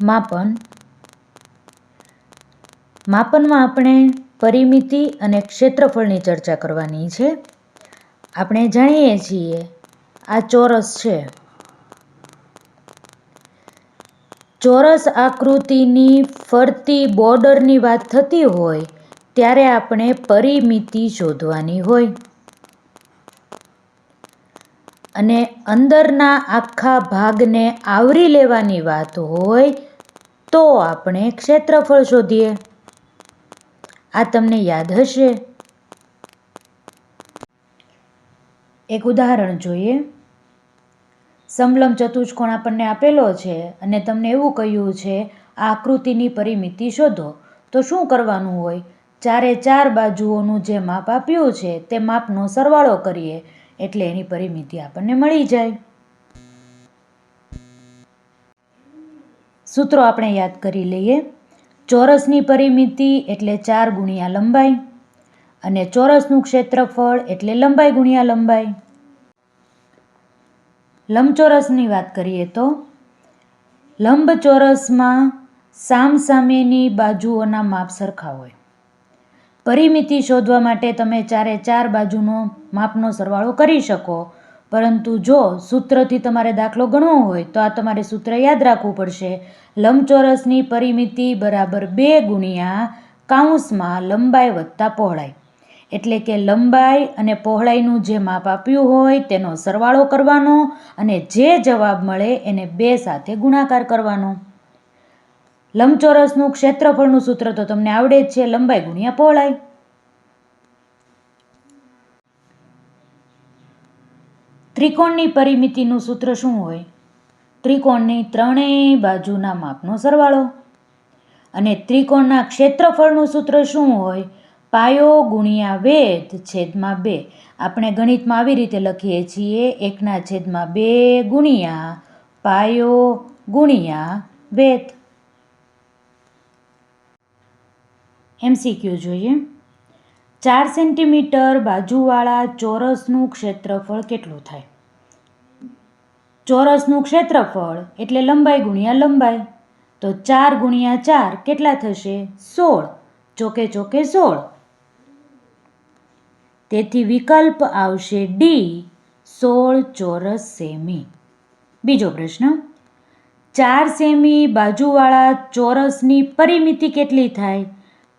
માપનમાં આપણે પરિમિતિ અને ક્ષેત્રફળની ચર્ચા કરવાની છે. આપણે જાણીએ છીએ આ ચોરસ છે. ચોરસ આકૃતિની ફરતી બોર્ડરની વાત થતી હોય ત્યારે આપણે પરિમિતિ શોધવાની હોય અને અંદરના આખા ભાગને આવરી લેવાની વાત હોય તો આપણે ક્ષેત્રફળ શોધીએ. આ તમને યાદ હશે. એક ઉદાહરણ જોઈએ. સમલંબ ચતુષ્કોણ આપણને આપેલો છે અને તમને એવું કહ્યું છે આ આકૃતિની પરિમિતિ શોધો. તો શું કરવાનું હોય? ચારે ચાર બાજુઓનું જે માપ આપ્યું છે તે માપનો સરવાળો કરીએ એટલે એની પરિમિતિ આપણને મળી જાય. સૂત્રો આપણે યાદ કરી લઈએ. ચોરસની પરિમિતિ એટલે 4 ગુણ્યા લંબાઈ અને ચોરસનું ક્ષેત્રફળ એટલે લંબાઈ ગુણ્યા લંબાઈ. લંબચોરસની વાત કરીએ તો લંબચોરસમાં સામસામેની બાજુઓના માપ સરખા હોય. પરિમિતિ શોધવા માટે તમે ચારે ચાર બાજુનો માપનો સરવાળો કરી શકો, પરંતુ જો સૂત્રથી તમારે દાખલો ગણવો હોય તો આ તમારે સૂત્ર યાદ રાખવું પડશે. લંબચોરસની પરિમિતિ બરાબર 2 ગુણ્યા કૌંસમાં લંબાઈ વત્તા પહોળાઈ. એટલે કે લંબાઈ અને પહોળાઈનું જે માપ આપ્યું હોય તેનો સરવાળો કરવાનો અને જે જવાબ મળે એને 2 સાથે ગુણાકાર કરવાનો. લંબચોરસનું ક્ષેત્રફળનું સૂત્ર તો તમને આવડે જ છે, લંબાઈ ગુણ્યા પહોળાઈ. ત્રિકોણની પરિમિતિનું સૂત્ર શું હોય? ત્રિકોણની ત્રણેય બાજુના માપનો સરવાળો. અને ત્રિકોણના ક્ષેત્રફળનું સૂત્ર શું હોય? પાયો ગુણ્યા વેધ છેદમાં 2. આપણે ગણિતમાં આવી રીતે લખીએ છીએ 1/2 ગુણ્યા પાયો ગુણ્યા વેધ. MCQ જોઈએ. 4 સેન્ટીમીટર બાજુવાળા ચોરસનું ક્ષેત્રફળ કેટલું થાય? ચોરસનું ક્ષેત્રફળ એટલે લંબાઈ ગુણ્યા લંબાઈ. તો 4 ગુણ્યા 4 કેટલા થશે? 16. ચોકે ચોકે 16. તેથી વિકલ્પ આવશે ડી, 16 ચોરસ સેમી. બીજો પ્રશ્ન. 4 સેમી બાજુવાળા ચોરસની પરિમિતિ કેટલી થાય?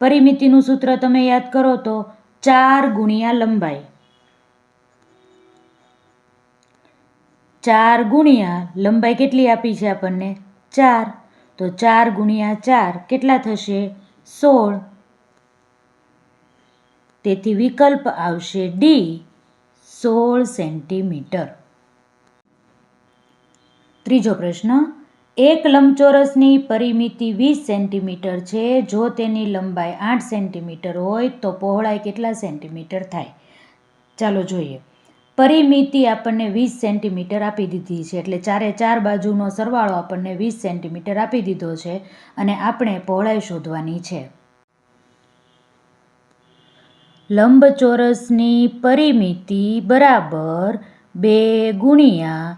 પરિમિતિનું સૂત્ર તમે યાદ કરો તો 4 ગુણ્યા લંબાઈ. 4 ગુણ્યા લંબાઈ કેટલી આપી છે આપણને? 4. તો 4 ગુણ્યા 4 કેટલા થશે? 16. તેથી વિકલ્પ આવશે ડી, 16 સેન્ટીમીટર. ત્રીજો પ્રશ્ન. એક લંબચોરસની પરિમિતિ 20 સેન્ટીમીટર છે. જો તેની લંબાઈ 8 સેન્ટીમીટર હોય તો પહોળાઈ કેટલા સેન્ટીમીટર થાય? ચાલો જોઈએ. પરિમિતિ આપણને 20 સેન્ટીમીટર આપી દીધી છે એટલે ચારે ચાર બાજુનો સરવાળો આપણને 20 સેન્ટીમીટર આપી દીધો છે અને આપણે પહોળાઈ શોધવાની છે. લંબચોરસની પરિમિતિ બરાબર 2 ગુણ્યા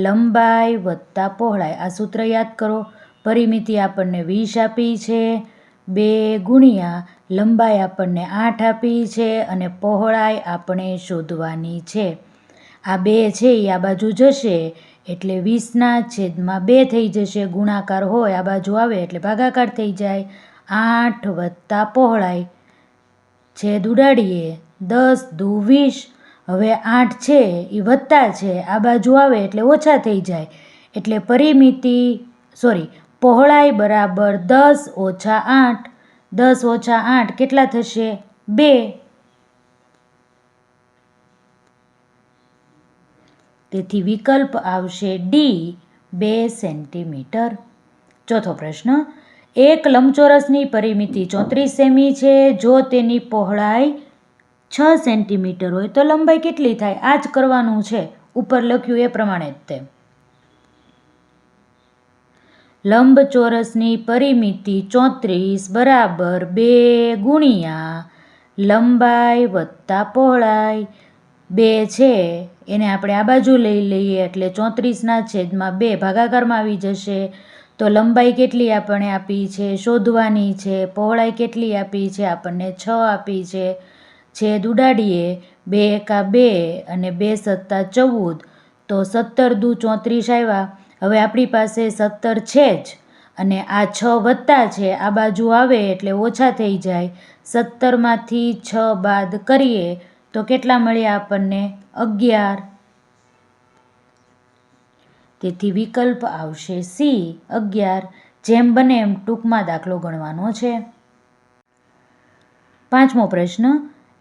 લંબાઈ વત્તા પહોળાઈ. આ સૂત્ર યાદ કરો. પરિમિતિ આપણને 20 આપી છે, 2 ગુણ્યા લંબાઈ આપણને 8 આપી છે અને પહોળાઈ આપણે શોધવાની છે. આ 2 છે એ આ બાજુ જશે એટલે 20/2 થઈ જશે. ગુણાકાર હોય આ બાજુ આવે એટલે ભાગાકાર થઈ જાય. 8 વત્તા પહોળાઈ છેદ ઉડાડીએ 10 દુ 20. હવે 8 છે એ વત્તા છે, આ બાજુ આવે એટલે ઓછા થઈ જાય એટલે પહોળાઈ બરાબર 10 ઓછા 8. 10 ઓછા 8 કેટલા થશે? 2. તેથી વિકલ્પ આવશે ડી, 2 સેન્ટીમીટર. ચોથો પ્રશ્ન. એક લંબચોરસની પરિમિતિ 34 સેમી છે. જો તેની પહોળાઈ 6 સેન્ટીમીટર હોય તો લંબાઈ કેટલી થાય? આ જ કરવાનું છે, ઉપર લખ્યું એ પ્રમાણે જ તે. લંબચોરસની પરિમિતિ 34 બરાબર 2 ગુણ્યા લંબાઈ વત્તા પહોળાઈ. 2 છે એને આપણે આ બાજુ લઈ લઈએ એટલે 34/2 ભાગાકારમાં આવી જશે. તો લંબાઈ કેટલી આપણને આપી છે શોધવાની છે, પહોળાઈ કેટલી આપી છે આપણને 6 આપી છે, છેદ ઉડાડીએ 2 એકા 2 અને 2 સત્તા 14, તો 17 દુ 34 આવ્યા. હવે આપણી પાસે 17 છે જ અને આ 6 વત્તા છે, આ બાજુ આવે એટલે ઓછા થઈ જાય. 17માંથી 6 બાદ કરીએ તો કેટલા મળ્યા આપણને 11. તેથી વિકલ્પ આવશે સી 11. જેમ બને એમ ટૂંકમાં દાખલો ગણવાનો છે. 5મો પ્રશ્ન,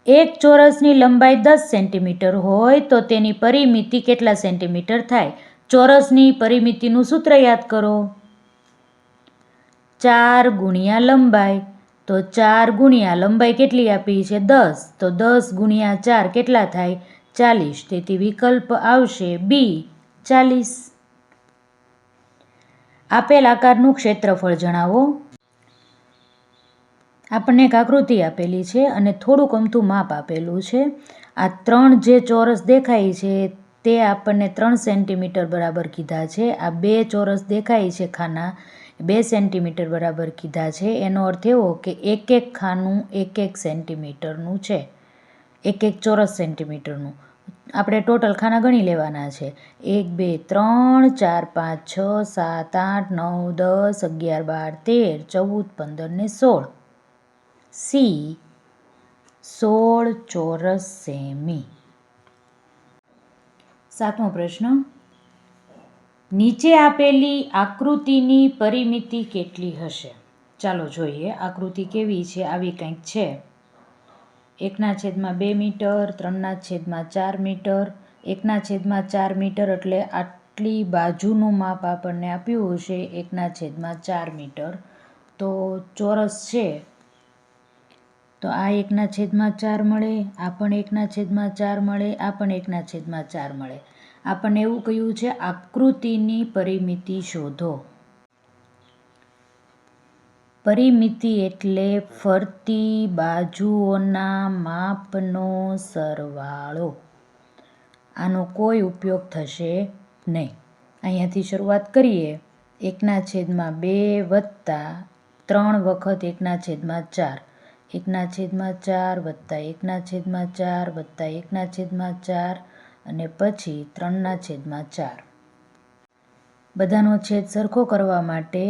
એક ચોરસની લંબાઈ 10 સેન્ટીમીટર હોય તો તેની પરિમિતિ કેટલા સેન્ટીમીટર થાય? ચોરસની પરિમિતિનું સૂત્ર યાદ કરો. 4 ગુણ્યા લંબાઈ, તો 4 ગુણ્યા લંબાઈ કેટલી આપી છે 10, તો 10 ગુણ્યા 4 કેટલા થાય 40. તેથી વિકલ્પ આવશે બી 40. આપેલ આકારનું ક્ષેત્રફળ જણાવો. આપણને એક આકૃતિ આપેલી છે અને થોડુંક અમથું માપ આપેલું છે. આ 3 જે ચોરસ દેખાય છે તે આપણને 3 સેન્ટીમીટર બરાબર કીધા છે. આ 2 ચોરસ દેખાય છે ખાના 2 સેન્ટીમીટર બરાબર કીધા છે. એનો અર્થ એવો કે એક એક ખાનું 1 સેન્ટીમીટરનું છે, 1 ચોરસ સેન્ટીમીટરનું. આપણે ટોટલ ખાના ગણી લેવાના છે. 1 2 3 4 5 6 7 8 9 10 11 12 13 14 15 ને 16. સી 16 ચોરસ સેમી. 7મો પ્રશ્ન, નીચે આપેલી આકૃતિની પરિમિતિ કેટલી હશે? ચાલો જોઈએ આકૃતિ કેવી છે. આવી કંઈક છે. 1/2 મીટર, 3/4 મીટર, 1/4 મીટર એટલે આટલી બાજુનું માપ આપણને આપ્યું હશે 1/4 મીટર. તો ચોરસ છે તો આ 1/4 મળે, આ પણ 1/4 મળે, આ પણ 1/4 મળે. આપણને એવું કહ્યું છે આકૃતિની પરિમિતિ શોધો. પરિમિતિ એટલે ફરતી બાજુઓના માપનો સરવાળો. આનો કોઈ ઉપયોગ થશે નહીં. અહીંયાથી શરૂઆત કરીએ. 1/2 વત્તા 3 વખત 1/4, 1/4 વત્તા 1/4 વત્તા 1/4 અને પછી 3/4. બધાનો છેદ સરખો કરવા માટે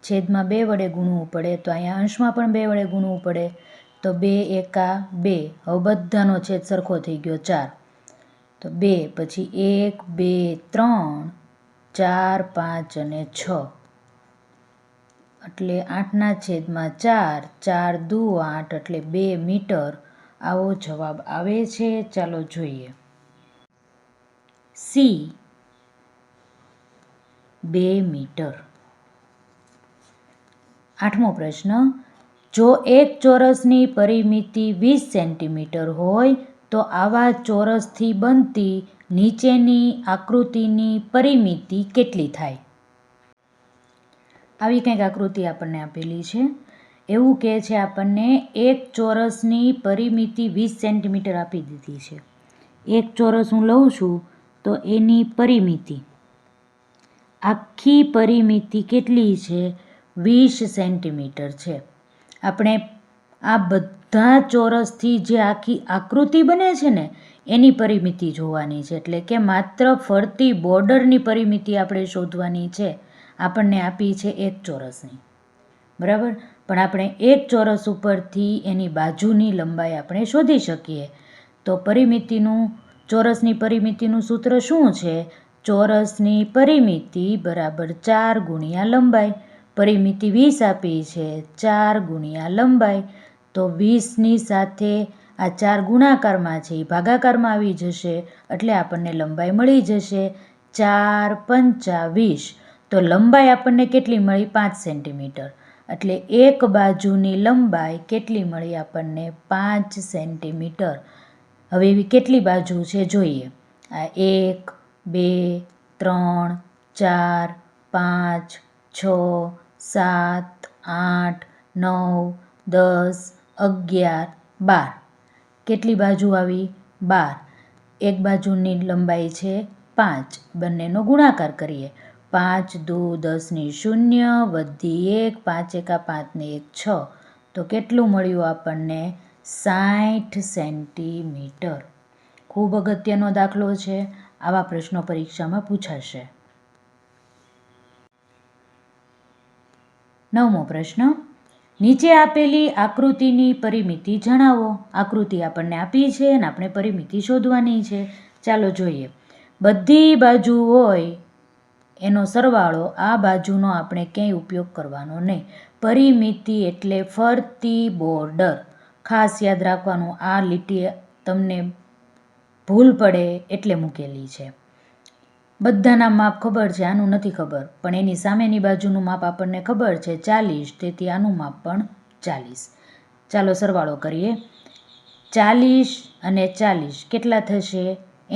છેદમાં 2 વડે ગુણવું પડે, તો અહીંયા અંશમાં પણ 2 વડે ગુણવું પડે. તો 2 એકા 2. હવે બધાનો છેદ સરખો થઈ ગયો 4. તો 2 પછી 1 2 3 4 5 અને 6 એટલે 8/4, 4 દુ 8 એટલે 2 મીટર. આવો જવાબ આવે છે. ચાલો જોઈએ. C 2 metre. 8મો પ્રશ્ન, જો એક ચોરસની પરિમિતિ 20 સેન્ટીમીટર હોય તો આવા ચોરસથી બનતી નીચેની આકૃતિની પરિમિતિ કેટલી થાય? આવી કંઈક આકૃતિ આપણને આપેલી છે. એવું કહે છે આપણને એક ચોરસની પરિમિતિ 20 સેન્ટીમીટર આપી દીધી છે. એક ચોરસ હું લઉં છું તો એની પરિમિતિ, આખી પરિમિતિ કેટલી છે 20 સેન્ટીમીટર છે. આપણે આ બધા ચોરસથી જે આખી આકૃતિ બને છે ને એની પરિમિતિ જોવાની છે. એટલે કે માત્ર ફરતી બોર્ડરની પરિમિતિ આપણે શોધવાની છે. આપણને આપી છે એક ચોરસની, બરાબર. પણ આપણે એક ચોરસ ઉપરથી એની બાજુની લંબાઈ આપણે શોધી શકીએ. તો ચોરસની પરિમિતિનું સૂત્ર શું છે? ચોરસની પરિમિતિ બરાબર 4 ગુણ્યા લંબાઈ. પરિમિતિ 20 આપી છે, 4 ગુણ્યા લંબાઈ. તો 20ની સાથે આ 4 ગુણાકારમાં છે એ ભાગાકારમાં આવી જશે એટલે આપણને લંબાઈ મળી જશે 4 પંચા 20. તો લંબાઈ આપણને કેટલી મળી 5 સેન્ટીમીટર. એટલે એક બાજુની લંબાઈ કેટલી મળી આપણને 5 સેન્ટીમીટર. હવે એવી કેટલી બાજુ છે જોઈએ. આ 1 2 3 4 5 6 7 8 9 10 11 12. કેટલી બાજુ આવી 12. એક બાજુની લંબાઈ છે 5. બંનેનો ગુણાકાર કરીએ. 5 દુ 10 ની 0 વધી 1 5 એકા 5 ને 1 6 તો કેટલું મળ્યું આપણને 60 સેન્ટીમીટર. ખૂબ અગત્યનો દાખલો છે. આવા પ્રશ્નો પરીક્ષામાં પૂછાશે. 9મો પ્રશ્ન, નીચે આપેલી આકૃતિની પરિમિતિ જણાવો. આકૃતિ આપણને આપી છે અને આપણે પરિમિતિ શોધવાની છે. ચાલો જોઈએ. બધી બાજુ હોય એનો સરવાળો, આ બાજુનો આપણે ક્યાંય ઉપયોગ કરવાનો નહીં. પરિમિતિ એટલે ફરતી બોર્ડર. ખાસ યાદ રાખવાનું, આ લીટી તમને ભૂલ પડે એટલે મૂકેલી છે. બધાના માપ ખબર છે, આનું નથી ખબર, પણ એની સામેની બાજુનું માપ આપણને ખબર છે 40, તેથી આનું માપ પણ 40. ચાલો સરવાળો કરીએ. 40 અને 40 કેટલા થશે?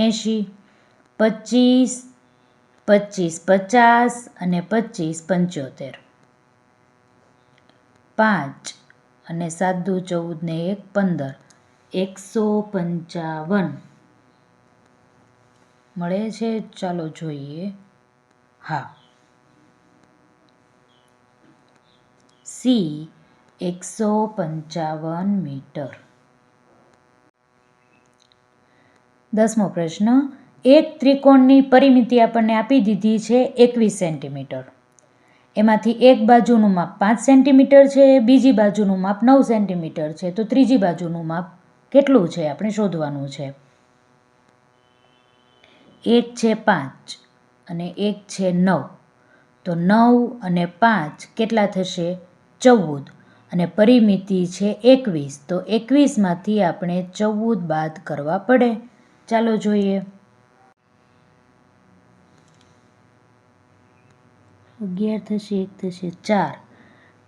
80. 25, 25 50 અને 25 75. 5 અને 7 દુ 14 ને 1 15. 155 મળે છે. ચાલો જોઈએ. હા, સી 155 મીટર. 10મો પ્રશ્ન, એક ત્રિકોણની પરિમિતિ આપણને આપી દીધી છે 21 સેન્ટીમીટર. એમાંથી એક બાજુનું માપ 5 સેન્ટીમીટર છે, બીજી બાજુનું માપ 9 સેન્ટીમીટર છે. તો ત્રીજી બાજુનું માપ કેટલું છે આપણે શોધવાનું છે. એક છે 5 અને એક છે 9. તો 9 અને 5 કેટલા થશે? 14. અને પરિમિતિ છે 21. તો 21માંથી આપણે 14 બાદ કરવા પડે. ચાલો જોઈએ. 11 થશે, 1 થશે 4,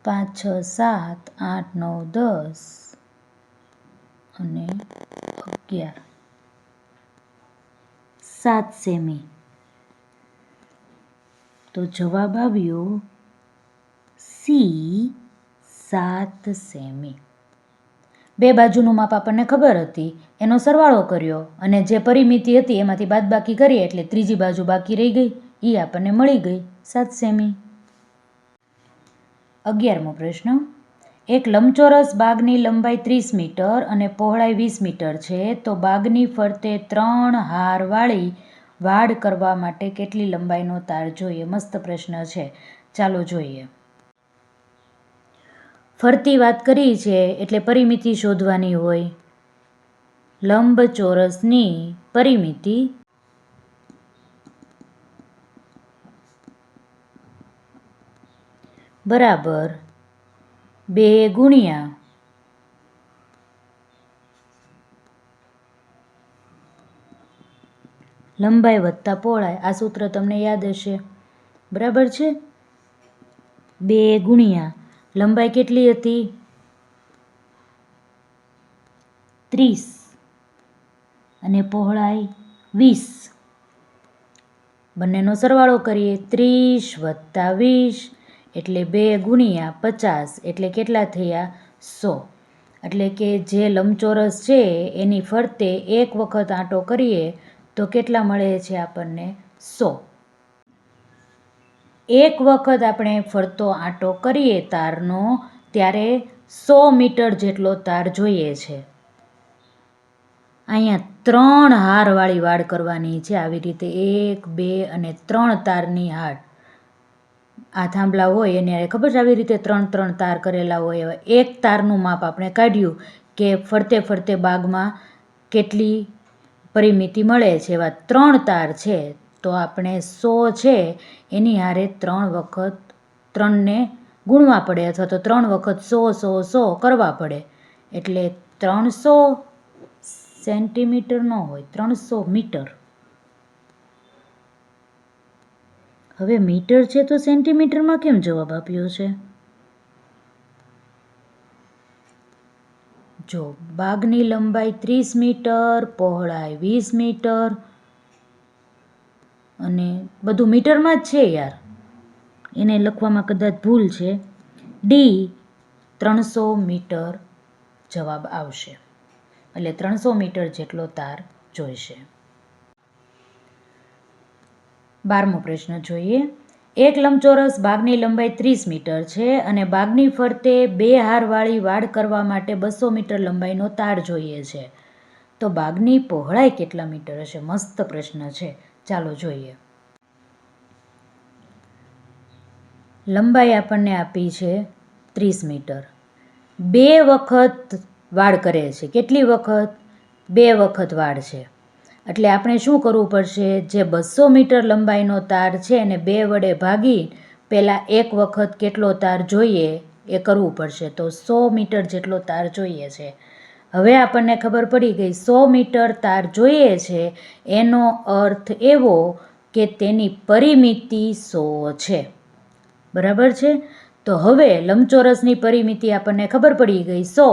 5 6 7 8 9 10 અને 11. 7 સેમી. તો જવાબ આવ્યો સી 7 સેમી. બે બાજુનું માપ આપણને ખબર હતી, એનો સરવાળો કર્યો અને જે પરિમિતિ હતી એમાંથી બાદબાકી કરીએ એટલે ત્રીજી બાજુ બાકી રહી ગઈ, એ આપણને મળી ગઈ 7 સેમી. 11મો પ્રશ્ન, એક લંબચોરસ બાગની લંબાઈ 30 મીટર અને પહોળાઈ 20 મીટર છે. તો બાગની ફરતે 3 હારવાળી વાડ કરવા માટે કેટલી લંબાઈનો તાર જોઈએ? મસ્ત પ્રશ્ન છે. ચાલો જોઈએ. ફરતી વાત કરી છે એટલે પરિમિતિ શોધવાની હોય. લંબચોરસની પરિમિતિ બરાબર 2 ગુણ્યા લંબાઈ વત્તા પહોળાઈ. આ સૂત્ર તમને યાદ હશે, બરાબર છે. 2 ગુણ્યા લંબાઈ કેટલી હતી? 30 અને પહોળાઈ 20. બંનેનો સરવાળો કરીએ. 30 વત્તા 20 એટલે 2 ગુણ્યા 50 એટલે કેટલા થયા? 100. એટલે કે જે લંબચોરસ છે એની ફરતે એક વખત આંટો કરીએ તો કેટલા મળે છે આપણને? 100. એક વખત આપણે ફરતો આંટો કરીએ તારનો ત્યારે 100 મીટર જેટલો તાર જોઈએ છે. અહીંયા 3 હારવાળી વાડ કરવાની છે. આવી રીતે 1 2 અને 3 તારની હાર. આ થાંભલા હોય એને ખબર છે આવી રીતે 3 તાર કરેલા હોય. એવા એક તારનું માપ આપણે કાઢ્યું કે ફરતે ફરતે બાગમાં કેટલી પરિમિતિ મળે છે. એવા 3 તાર છે તો આપણે 100 છે એની હારે 3 વખત 3ને ગુણવા પડે અથવા તો 3 વખત 100 100 100 કરવા પડે. એટલે 300 સેન્ટીમીટર ન હોય, 300 મીટર. હવે મીટર છે તો સેન્ટીમીટરમાં કેમ જવાબ આપ્યો છે? જો બાગની લંબાઈ 30 મીટર, પહોળાઈ 20 મીટર અને બધું મીટરમાં જ છે યાર, એને લખવામાં કદાચ ભૂલ છે. ડી 300 મીટર જવાબ આવશે. એટલે 300 મીટર જેટલો તાર જોઈશે. 12મો પ્રશ્ન જોઈએ. એક લંબચોરસ બાગની લંબાઈ 30 મીટર છે અને બાગની ફરતે 2 હારવાળી વાડ કરવા માટે 200 મીટર લંબાઈનો તાર જોઈએ છે. તો બાગની પહોળાઈ કેટલા મીટર હશે? મસ્ત પ્રશ્ન છે. ચાલો જોઈએ. લંબાઈ આપણને આપી છે 30 મીટર. 2 વખત વાડ કરે છે. કેટલી વખત? 2 વખત વાડ છે. એટલે આપણે શું કરવું પડશે? જે 200 મીટર લંબાઈનો તાર છે એને 2 વડે ભાગી પહેલાં 1 વખત કેટલો તાર જોઈએ એ કરવું પડશે. તો 100 મીટર જેટલો તાર જોઈએ છે. હવે આપણને ખબર પડી ગઈ 100 મીટર તાર જોઈએ છે એનો અર્થ એવો કે તેની પરિમિતિ 100 છે. બરાબર છે? તો હવે લંબચોરસની પરિમિતિ આપણને ખબર પડી ગઈ 100.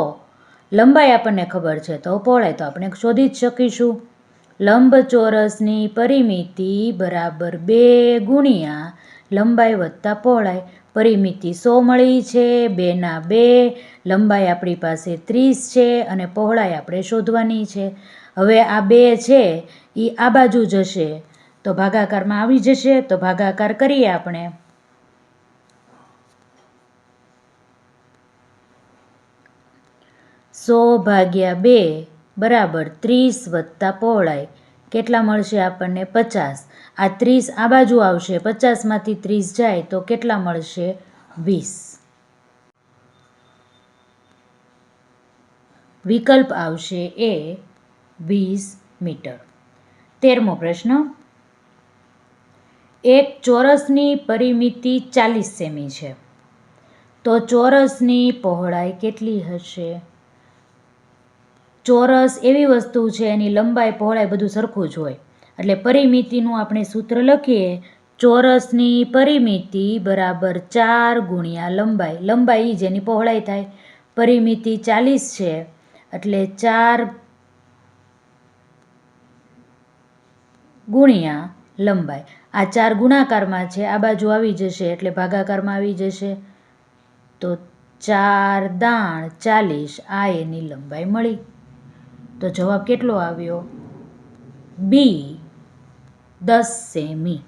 લંબાઈ આપણને ખબર છે તો પહોળાઈ તો આપણે શોધી જ શકીશું. લંબચોરસની પરિમિતિ બરાબર 2 ગુણ્યા લંબાઈ વત્તા પહોળાઈ. પરિમિતિ 100 મળી છે. 2 ના 2. લંબાઈ આપણી પાસે 30 છે અને પહોળાઈ આપણે શોધવાની છે. હવે આ 2 છે એ આ બાજુ જશે તો ભાગાકારમાં આવી જશે. તો ભાગાકાર કરીએ આપણે. 100 ભાગ્યા 2 બરાબર 30 વત્તા પહોળાઈ. કેટલા મળશે આપણને? 50. આ 30 આ બાજુ આવશે. 50માંથી 30 જાય તો કેટલા મળશે? 20. વિકલ્પ આવશે એ 20 મીટર. 13મો પ્રશ્ન. એક ચોરસની પરિમિતિ 40 સેમી છે. તો ચોરસની પહોળાઈ કેટલી હશે? ચોરસ એવી વસ્તુ છે એની લંબાઈ પહોળાઈ બધું સરખું જ હોય. એટલે પરિમિતિનું આપણે સૂત્ર લખીએ. ચોરસની પરિમિતિ બરાબર 4 ગુણ્યા લંબાઈ. લંબાઈ જેની પહોળાઈ થાય. પરિમિતિ 40 છે એટલે 4 ગુણ્યા લંબાઈ. આ 4 ગુણાકારમાં છે. આ બાજુ આવી જશે એટલે ભાગાકારમાં આવી જશે. તો 4 દાણ 40. આ એની લંબાઈ મળી. તો જવાબ કેટલો આવ્યો? બી 10 સેમી.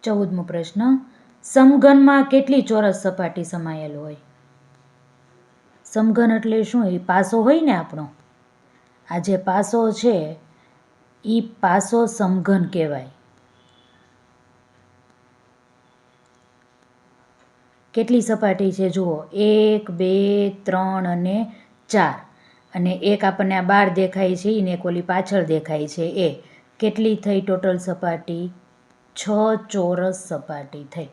14મો પ્રશ્ન. સમઘનમાં કેટલી ચોરસ સપાટી સમાયેલ હોય? સમઘન એટલે શું? એ પાસો હોય ને આપણો. આ જે પાસો છે એ પાસો સમઘન કહેવાય. કેટલી સપાટી છે જુઓ? 1 2 3 અને 4. અને એક આપણને આ બાર દેખાય છે એને એક ઓલી પાછળ દેખાય છે એ. કેટલી થઈ ટોટલ સપાટી? 6 ચોરસ સપાટી થઈ.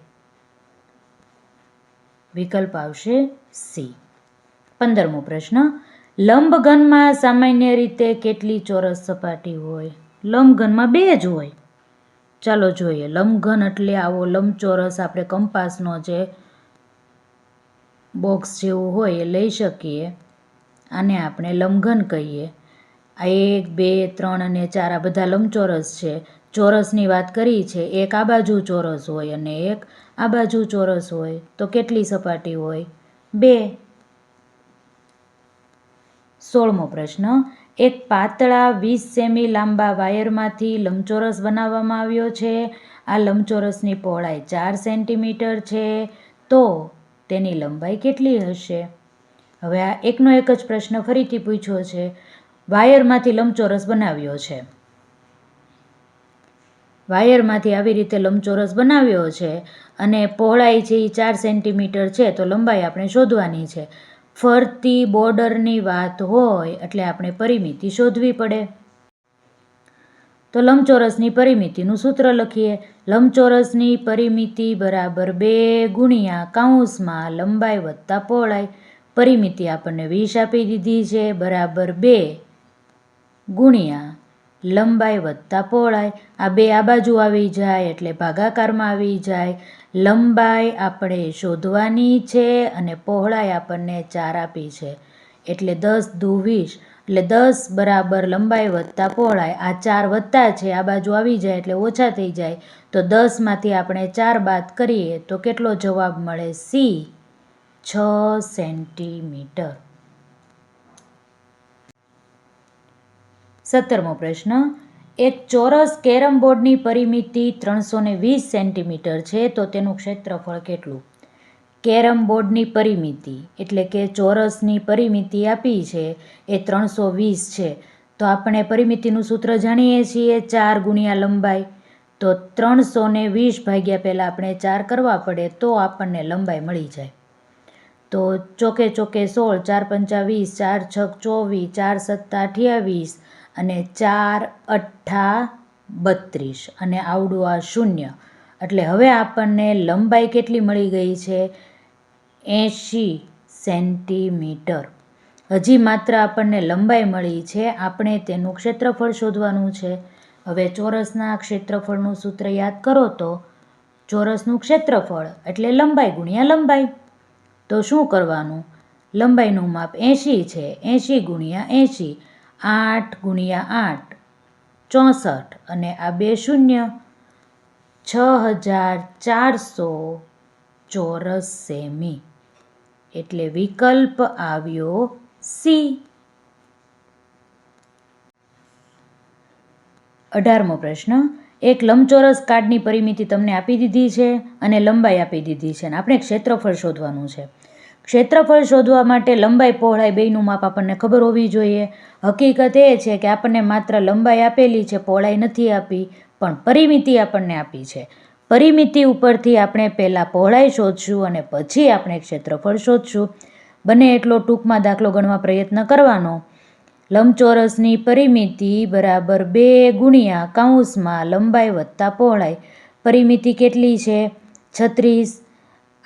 વિકલ્પ આવશે સી. 15મો પ્રશ્ન. લંબઘનમાં સામાન્ય રીતે કેટલી ચોરસ સપાટી હોય? લંબઘનમાં 2 જ હોય. ચાલો જોઈએ. લંબઘન એટલે આવો લંબચોરસ આપણે કંપાસનો જે બોક્સ જેવું હોય એ લઈ શકીએ. આને આપણે લંબઘન કહીએ. આ 1 2 3 અને 4 આ બધા લંબચોરસ છે. ચોરસની વાત કરી છે. એક આ બાજુ ચોરસ હોય અને એક આ બાજુ ચોરસ હોય. તો કેટલી સપાટી હોય? 2. 16મો પ્રશ્ન. એક પાતળા 20 સેમી લાંબા વાયરમાંથી લંબચોરસ બનાવવામાં આવ્યો છે. આ લંબચોરસની પહોળાઈ 4 સેન્ટીમીટર છે. તો તેની લંબાઈ કેટલી હશે? હવે આ એકનો એક જ પ્રશ્ન ફરીથી પૂછ્યો છે. વાયરમાંથી લંબચોરસ બનાવ્યો છે. વાયરમાંથી આવી રીતે લંબચોરસ બનાવ્યો છે અને પહોળાઈ છે એ 4 સેન્ટીમીટર છે. તો લંબાઈ આપણે શોધવાની છે. ફરતી બોર્ડરની વાત હોય એટલે આપણે પરિમિતિ શોધવી પડે. તો લંબચોરસની પરિમિતિનું સૂત્ર લખીએ. લંબચોરસની પરિમિતિ બરાબર 2 ગુણ્યા કૌંસમાં લંબાઈ વત્તા પહોળાઈ. પરિમિતિ આપણને 20 આપી દીધી છે. બરાબર 2 ગુણ્યા લંબાઈ વત્તા પહોળાઈ. આ 2 આ બાજુ આવી જાય એટલે ભાગાકારમાં આવી જાય. લંબાઈ આપણે શોધવાની છે અને પહોળાઈ આપણને 4 આપી છે. એટલે 10 દુ 20. એટલે 10 બરાબર લંબાઈ વત્તા પહોળાઈ. આ 4 વત્તા છે આ બાજુ આવી જાય એટલે ઓછા થઈ જાય. તો 10માંથી આપણે 4 બાદ કરીએ તો કેટલો જવાબ મળે? C 6 centimetre. 17મો પ્રશ્ન, એક ચોરસ કેરમ બોર્ડની પરિમિતિ 320 સેન્ટીમીટર છે તો તેનું ક્ષેત્રફળ કેટલું? કેરમ બોર્ડની પરિમિતિ એટલે કે ચોરસની પરિમિતિ આપી છે એ 320 છે. તો આપણે પરિમિતિનું સૂત્ર જાણીએ છીએ, 4 ગુણ્યા લંબાઈ. તો 320 ભાગ્યા પહેલાં આપણે 4 કરવા પડે તો આપણને લંબાઈ મળી જાય. તો ચોકે ચોકે 16, 4 પંચા 20, 4 છક 24, 4 સત્તા 28 અને 4 અઠ્ઠા 32 અને આવડું આ 0. એટલે હવે આપણને લંબાઈ કેટલી મળી ગઈ છે? 80 સેન્ટીમીટર. હજી માત્ર આપણને લંબાઈ મળી છે, આપણે તેનું ક્ષેત્રફળ શોધવાનું છે. હવે ચોરસના ક્ષેત્રફળનું સૂત્ર યાદ કરો તો ચોરસનું ક્ષેત્રફળ એટલે લંબાઈ ગુણ્યા લંબાઈ. તો શું કરવાનું? લંબાઈનું માપ 80 છે, 80 ગુણ્યા 80, 8 ગુણ્યા 8 64 અને આ 2 શૂન્ય, 6400 ચોરસ સેમી. એટલે વિકલ્પ આવ્યો સી. 18મો પ્રશ્ન, એક લંબચોરસ કાર્ડની પરિમિતિ તમને આપી દીધી છે અને લંબાઈ આપી દીધી છે અને આપણે ક્ષેત્રફળ શોધવાનું છે. ક્ષેત્રફળ શોધવા માટે લંબાઈ પહોળાઈ બેયનું માપ આપણને ખબર હોવી જોઈએ. હકીકત એ છે કે આપણને માત્ર લંબાઈ આપેલી છે, પહોળાઈ નથી આપી, પણ પરિમિતિ આપણને આપી છે. પરિમિતિ ઉપરથી આપણે પહેલાં પહોળાઈ શોધશું અને પછી આપણે ક્ષેત્રફળ શોધશું. બને એટલો ટૂંકમાં દાખલો ગણવા પ્રયત્ન કરવાનો. લંબચોરસની પરિમિતિ બરાબર 2 ગુણ્યા કૌંસમાં લંબાઈ વત્તા પહોળાઈ. પરિમિતિ કેટલી છે? 36.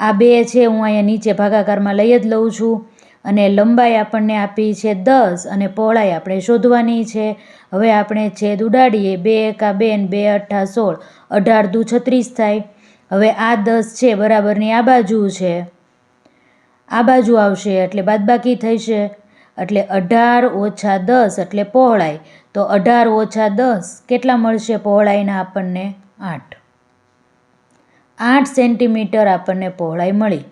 આ 2 છે, હું અહીંયા નીચે ભાગાકારમાં લઈ જ લઉં છું. અને લંબાઈ આપણને આપી છે 10 અને પહોળાઈ આપણે શોધવાની છે. હવે આપણે છેદ ઉડાડીએ, 2 એકા 2 ને 2 અઠ્ઠા 16, 18 દુ 36 થાય. હવે આ 10 છે બરાબરની આ બાજુ છે, આ બાજુ આવશે એટલે બાદબાકી થશે. એટલે 18 ઓછા 10 એટલે પહોળાઈ. તો 18 ઓછા 10 કેટલા મળશે પહોળાઈના આપણને? 8. 8 સેન્ટીમીટર આપણને પહોળાઈ મળી.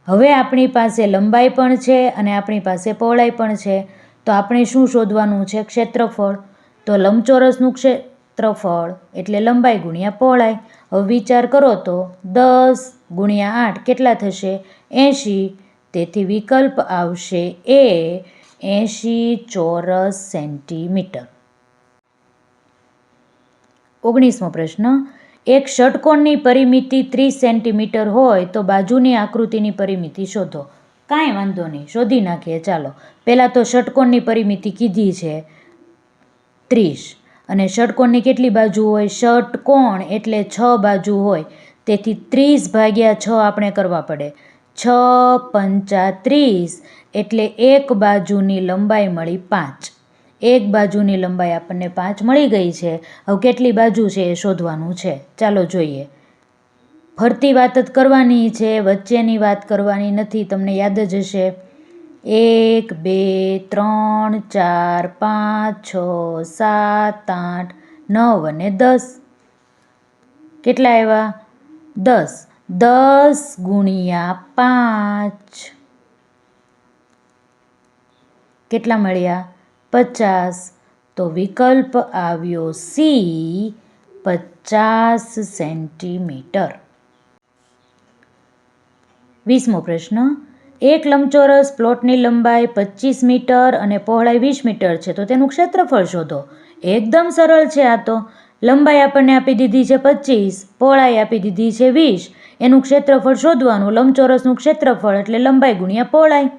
હવે આપણી પાસે લંબાઈ પણ છે અને આપણી પાસે પહોળાઈ પણ છે. તો આપણે શું શોધવાનું છે? ક્ષેત્રફળ. તો લંબચોરસનું ક્ષેત્રફળ એટલે લંબાઈ ગુણ્યા પહોળાઈ. હવે વિચાર કરો તો 10 ગુણ્યા 8 કેટલા થશે? 80. તેથી વિકલ્પ આવશે એ, 80 ચોરસ સેન્ટીમીટર. 19મો પ્રશ્ન, એક ષટકોણની પરિમિતિ 30 સેન્ટીમીટર હોય તો બાજુની આકૃતિની પરિમિતિ શોધો. કાંઈ વાંધો નહીં, શોધી નાખીએ. ચાલો, પહેલાં તો ષટકોણની પરિમિતિ કીધી છે 30 અને ષટકોણની કેટલી બાજુ હોય? ષટકોણ એટલે 6 બાજુ હોય, તેથી 30 ભાગ્યા 6 આપણે કરવા પડે. 6 પંચા 30 એટલે એક બાજુની લંબાઈ મળી 5. એક બાજુની લંબાઈ આપણને 5 મળી ગઈ છે. હવે કેટલી બાજુ છે એ શોધવાનું છે. ચાલો જોઈએ. ફરતી વાત જ કરવાની છે, વચ્ચેની વાત કરવાની નથી, તમને યાદ જ હશે. 1 2 3 4 5 6 7 8 9 અને 10. કેટલા આવ્યા? 10. 10 ગુણ્યા 5 કેટલા મળ્યા? 50. તો વિકલ્પ આવ્યો સી, 50 સેન્ટીમીટર. 20મો પ્રશ્ન, એક લંબચોરસ પ્લોટની લંબાઈ 25 મીટર અને પહોળાઈ 20 મીટર છે તો તેનું ક્ષેત્રફળ શોધો. એકદમ સરળ છે આ તો. લંબાઈ આપણને આપી દીધી છે 25, પહોળાઈ આપી દીધી છે 20, એનું ક્ષેત્રફળ શોધવાનું. લંબચોરસનું ક્ષેત્રફળ એટલે લંબાઈ ગુણ્યા પહોળાઈ.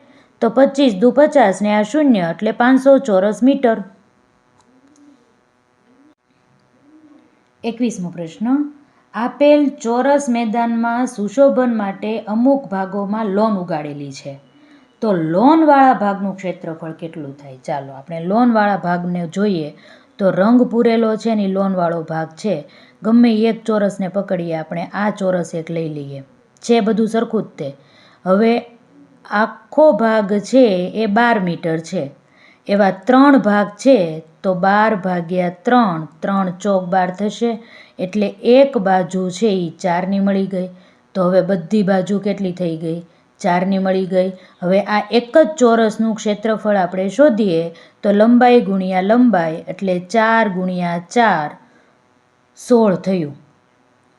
તો 25 દુ 50 ને આ 0 એટલે 500 ચોરસ મીટર. 21મો પ્રશ્ન, આપેલ ચોરસ મેદાનમાં સુશોભન માટે અમુક ભાગોમાં લોન ઉગાડેલી છે તો લોનવાળા ભાગનું ક્ષેત્રફળ કેટલું થાય? ચાલો આપણે લોનવાળા ભાગને જોઈએ. તો રંગ પૂરેલો છે ને લોનવાળો ભાગ છે. ગમે એક ચોરસને પકડીએ આપણે, આ ચોરસ એક લઈ લઈએ, છે બધું સરખું જ તે. હવે આખો ભાગ છે એ 12 મીટર છે. એવા 3 ભાગ છે તો 12 ભાગ્યા 3, 3 ચોક 12 થશે. એટલે એક બાજુ છે એ 4ની મળી ગઈ. તો હવે બધી બાજુ કેટલી થઈ ગઈ? 4ની મળી ગઈ. હવે આ એક જ ચોરસનું ક્ષેત્રફળ આપણે શોધીએ તો લંબાઈ ગુણ્યા લંબાઈ એટલે 4 ગુણ્યા 4 16 થયું.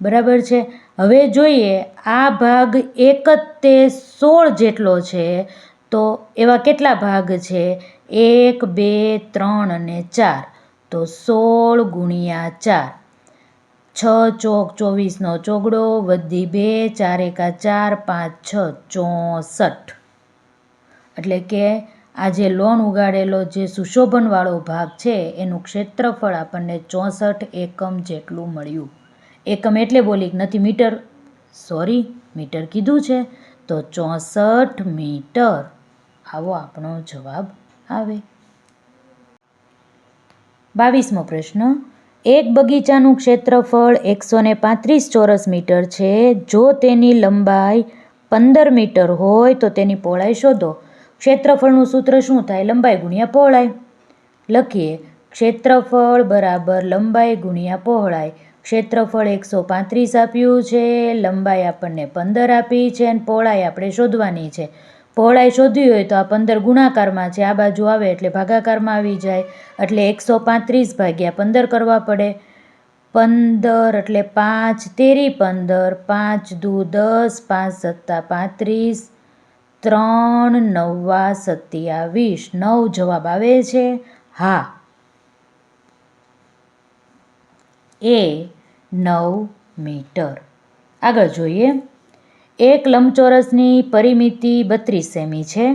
બરાબર છે. હવે જોઈએ આ ભાગ એક જ તે 16 જેટલો છે તો એવા કેટલા ભાગ છે? 1 2 3 અને 4. તો 16 ગુણ્યા 4. 6 ચોક 24નો ચોગડો વધી 2 4 એકા 4 5 6 64. એટલે કે આ જે લોન ઉગાડેલો જે સુશોભનવાળો ભાગ છે એનું ક્ષેત્રફળ આપણને 64 એકમ જેટલું મળ્યું. એકમ એટલે બોલી નથી મીટર, સોરી મીટર કીધું છે, તો 64 મીટર આવો આપણો જવાબ આવે. 22મો પ્રશ્ન. એક બગીચાનું ક્ષેત્રફળ 135 ચોરસ મીટર છે. જો તેની લંબાઈ 15 મીટર હોય તો તેની પહોળાઈ શોધો. ક્ષેત્રફળનું સૂત્ર શું થાય? લંબાઈ ગુણ્યા પહોળાઈ. લખીએ ક્ષેત્રફળ બરાબર લંબાઈ ગુણ્યા પહોળાઈ. ક્ષેત્રફળ 135 આપ્યું છે, લંબાઈ આપણને 15 આપી છે અને પહોળાઈ આપણે શોધવાની છે. પહોળાઈ શોધવી હોય તો આ 15 ગુણાકારમાં છે, આ બાજુ આવે એટલે ભાગાકારમાં આવી જાય, એટલે 135 ભાગ્યા 15 કરવા પડે. 15 એટલે 5 તેરી 15, 5 દુ 10, 5 સત્તા 35, 3 નવ્વા 27. 9 જવાબ આવે છે? હા, એ 9 મીટર. આગળ જોઈએ. એક લંબચોરસની પરિમિતિ 32 સેમી છે.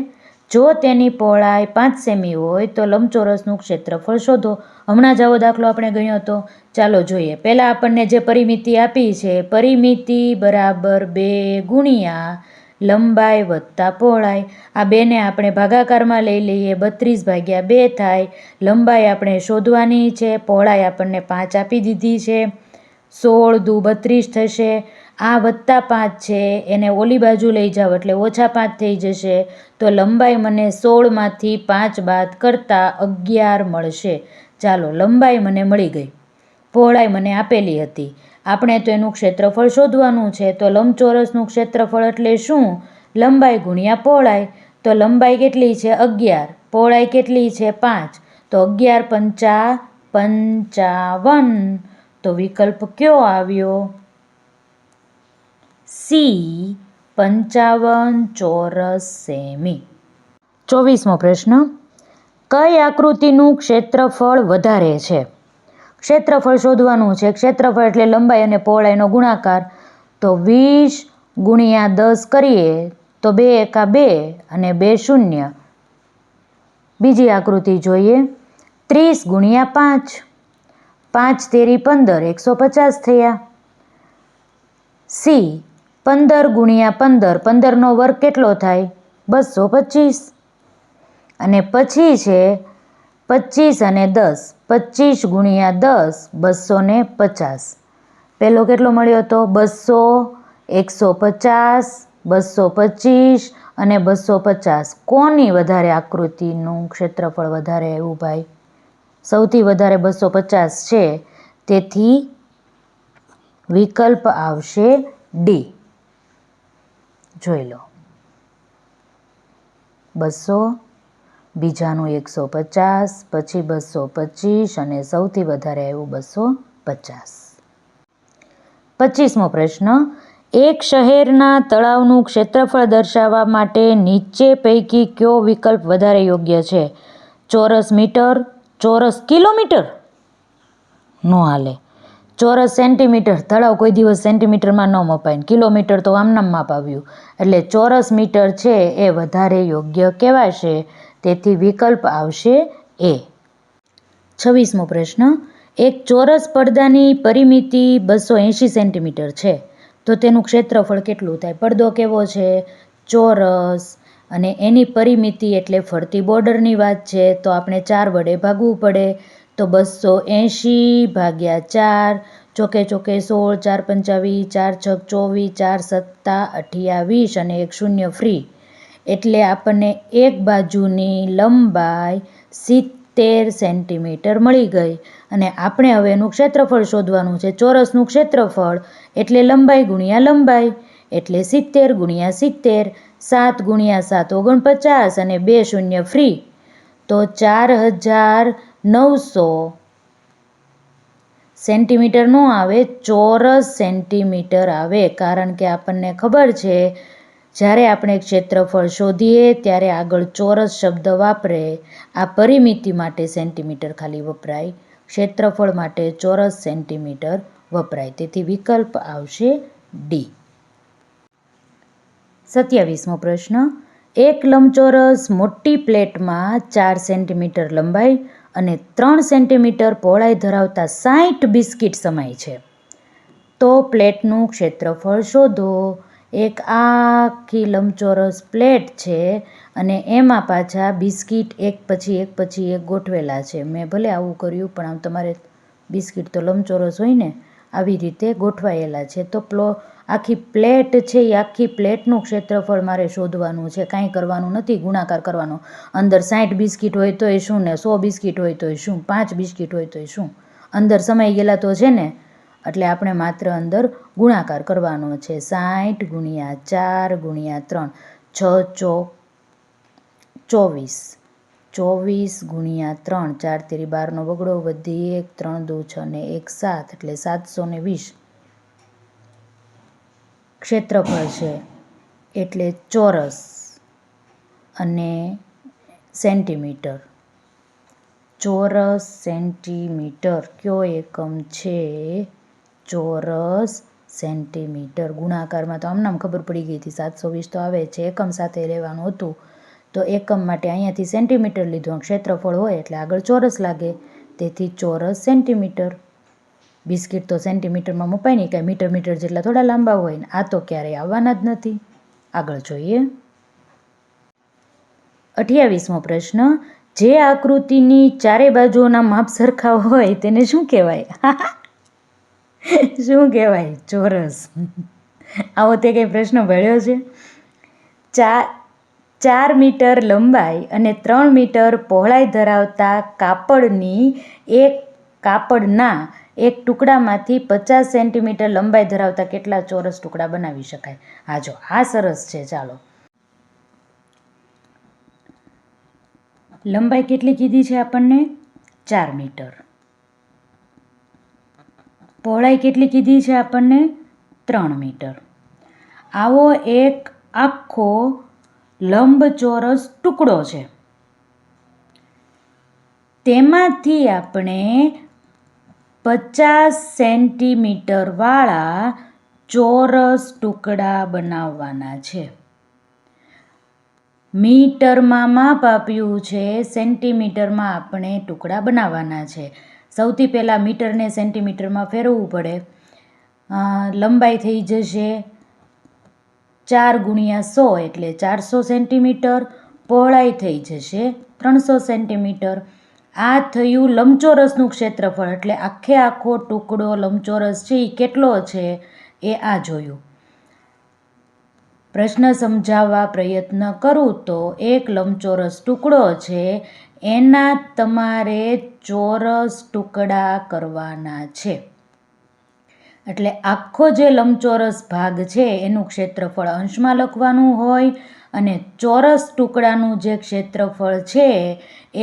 જો તેની પહોળાઈ 5 સેમી હોય તો લંબચોરસનું ક્ષેત્રફળ શોધો. હમણાં જ આવો દાખલો આપણે ગણ્યો હતો. ચાલો જોઈએ. પહેલાં આપણને જે પરિમિતિ આપી છે, પરિમિતિ બરાબર 2 ગુણ્યા લંબાઈ વત્તા પહોળાઈ. આ બેને આપણે ભાગાકારમાં લઈ લઈએ, 32 ભાગ્યા 2 થાય. લંબાઈ આપણે શોધવાની છે, પહોળાઈ આપણને 5 આપી દીધી છે. 16 દુ 32 થશે. આ વત્તા 5 છે એને ઓલી બાજુ લઈ જાઓ એટલે ઓછા 5 થઈ જશે. તો લંબાઈ મને 16માંથી 5 બાદ કરતાં 11 મળશે. ચાલો, લંબાઈ મને મળી ગઈ, પહોળાઈ મને આપેલી હતી. આપણે તો એનું ક્ષેત્રફળ શોધવાનું છે. તો લંબચોરસનું ક્ષેત્રફળ એટલે શું? લંબાઈ ગુણ્યા પહોળાઈ. તો લંબાઈ કેટલી છે? 11. પહોળાઈ કેટલી છે? 5. તો 11 પંચા 55. તો વિકલ્પ કયો આવ્યો? સી 55 ચોરસ સેમી. 24મો પ્રશ્ન. કઈ આકૃતિનું ક્ષેત્રફળ વધારે છે? ક્ષેત્રફળ શોધવાનું છે. ક્ષેત્રફળ એટલે લંબાઈ અને પહોળાઈનો ગુણાકાર. તો 20 ગુણ્યા 10 કરીએ તો 2 એકા 2 અને 2 શૂન્ય. બીજી આકૃતિ જોઈએ. 30 ગુણ્યા 5. 5 તેરી 15, 150 થયા. સી 15 ગુણ્યા 15, 15નો વર્ગ કેટલો થાય? 225. અને પછી છે 25 અને 10. 25 ગુણ્યા 10, 250. પહેલો કેટલો મળ્યો હતો? 200, 150, 225 અને 250. કોની વધારે આકૃતિનું ક્ષેત્રફળ વધારે આવ્યું ભાઈ? સૌથી વધારે 250 છે, તેથી વિકલ્પ આવશે ડી. જોઈ લો, 200, બીજાનું 150, પછી 225 અને સૌથી વધારે આવ્યું 250. 25મો પ્રશ્ન. એક શહેરના તળાવનું ક્ષેત્રફળ દર્શાવવા માટે નીચે પૈકી કયો વિકલ્પ વધારે યોગ્ય છે? ચોરસ મીટર, ચોરસ કિલોમીટર? નો હાલે. ચોરસ સેન્ટીમીટર. તળાવ કોઈ દિવસ સેન્ટીમીટરમાં ન મપાય. કિલોમીટર તો આમનામ માપ આવ્યું. એટલે ચોરસ મીટર છે એ વધારે યોગ્ય કહેવાશે, તેથી વિકલ્પ આવશે એ. 26મો પ્રશ્ન. એક ચોરસ પડદાની પરિમિતિ 280 સેન્ટીમીટર છે, તો તેનું ક્ષેત્રફળ કેટલું થાય? પડદો કેવો છે? ચોરસ. અને એની પરિમિતિ એટલે ફરતી બોર્ડરની વાત છે, તો આપણે 4 વડે ભાગવું પડે. તો 280 ભાગ્યા 4, ચોકે ચોકે 16, 4 પંચાવી, 4 છક 24, 4 સત્તા 28 અને 1 શૂન્ય ફ્રી. એટલે આપણને એક બાજુની લંબાઈ 70 સેન્ટીમીટર મળી ગઈ. અને આપણે હવે એનું ક્ષેત્રફળ શોધવાનું છે. ચોરસનું ક્ષેત્રફળ એટલે લંબાઈ ગુણ્યા લંબાઈ. એટલે 70 ગુણ્યા 70, 7 ગુણ્યા 7 49 અને 2 શૂન્ય ફ્રી, તો 4900 સેન્ટીમીટર ન આવે, ચોરસ સેન્ટીમીટર આવે. કારણ કે આપણને ખબર છે જ્યારે આપણે ક્ષેત્રફળ શોધીએ ત્યારે આગળ ચોરસ શબ્દ વાપરે. આ પરિમિતિ માટે સેન્ટીમીટર ખાલી વપરાય, ક્ષેત્રફળ માટે ચોરસ સેન્ટીમીટર વપરાય. તેથી વિકલ્પ આવશે ડી. 27મો પ્રશ્ન. એક લંબચોરસ મોટી પ્લેટમાં 4 સેન્ટીમીટર લંબાઈ અને 3 સેન્ટીમીટર પહોળાઈ ધરાવતા 60 બિસ્કિટ સમાય છે. તો પ્લેટનું ક્ષેત્રફળ શોધો. એક આખી લંબચોરસ પ્લેટ છે અને એમાં પાછા બિસ્કિટ એક પછી એક ગોઠવેલા છે. મેં ભલે આવું કર્યું પણ આમ તમારે બિસ્કિટ તો લંબચોરસ હોય ને, આવી રીતે ગોઠવાયેલા છે. તો આખી પ્લેટ છે એ આખી પ્લેટનું ક્ષેત્રફળ મારે શોધવાનું છે. કાંઈ કરવાનું નથી, ગુણાકાર કરવાનો. અંદર 60 બિસ્કિટ હોય તોય શું ને 100 બિસ્કિટ હોય તોય શું, 5 બિસ્કિટ હોય તોય શું, અંદર સમાઈ ગયેલા તો છે ને, એટલે આપણે માત્ર અંદર ગુણાકાર કરવાનો છે. 60 ગુણ્યા 4 ગુણ્યા 3, 6 ચોક 24, 24 ગુણ્યા 3, 4 તેરી 12નો બગડો, વધી 1, 3 દુ 6 ને 1 7, એટલે 720 ક્ષેત્રફળ છે. એટલે ચોરસ અને સેન્ટીમીટર. ચોરસ સેન્ટીમીટર કયો એકમ છે? ચોરસ સેન્ટીમીટર. ગુણાકારમાં તો આમનામ ખબર પડી ગઈ હતી, 720 તો આવે છે. એકમ સાથે લેવાનું હતું તો એકમ માટે અહીંયાથી સેન્ટીમીટર લીધું. ક્ષેત્રફળ હોય એટલે આગળ ચોરસ લાગે, તેથી ચોરસ સેન્ટીમીટર. બિસ્કિટ તો સેન્ટીમીટરમાં મપાય નહીં, કાંઈ મીટર જેટલા થોડા લાંબા હોય ને, આ તો ક્યારેય આવવાના જ નથી. આગળ જોઈએ. 28મો પ્રશ્ન. જે આકૃતિની ચારે બાજુઓના માપ સરખા હોય તેને શું કહેવાય? શું કહેવાય? ચોરસ. આવો તે કંઈ પ્રશ્ન ભળ્યો છે? 4 મીટર લંબાઈ અને 3 મીટર પહોળાઈ ધરાવતા કાપડના એક ટુકડામાંથી 50 સેન્ટીમીટર લંબાઈ ધરાવતા કેટલા ચોરસ ટુકડા બનાવી શકાય? હા જો, આ સરસ છે. ચાલો, લંબાઈ કેટલી કીધી છે આપણને? 4 મીટર. પહોળાઈ કેટલી કીધી છે આપણને? 3 મીટર. આવો એક આખો લંબચોરસ ટુકડો છે, તેમાંથી આપણે 50 સેન્ટીમીટર વાળા ચોરસ ટુકડા બનાવવાના છે. મીટરમાં માપ આપ્યું છે, સેન્ટીમીટરમાં આપણે ટુકડા બનાવવાના છે. સૌથી પહેલાં મીટરને સેન્ટીમીટરમાં ફેરવવું પડે. લંબાઈ થઈ જશે 4 ગુણ્યા 100 એટલે 400 સેન્ટીમીટર. પહોળાઈ થઈ જશે 300 સેન્ટીમીટર. આ થયું લંબચોરસનું ક્ષેત્રફળ, એટલે આખે આખો ટુકડો લંબચોરસ છે એ કેટલો છે એ આ જોયું. પ્રશ્ન સમજાવવા પ્રયત્ન કરું તો એક લંબચોરસ ટુકડો છે એના તમારે ચોરસ ટુકડા કરવાના છે. એટલે આખો જે લંબચોરસ ભાગ છે એનું ક્ષેત્રફળ અંશમાં લખવાનું હોય અને ચોરસ ટુકડાનું જે ક્ષેત્રફળ છે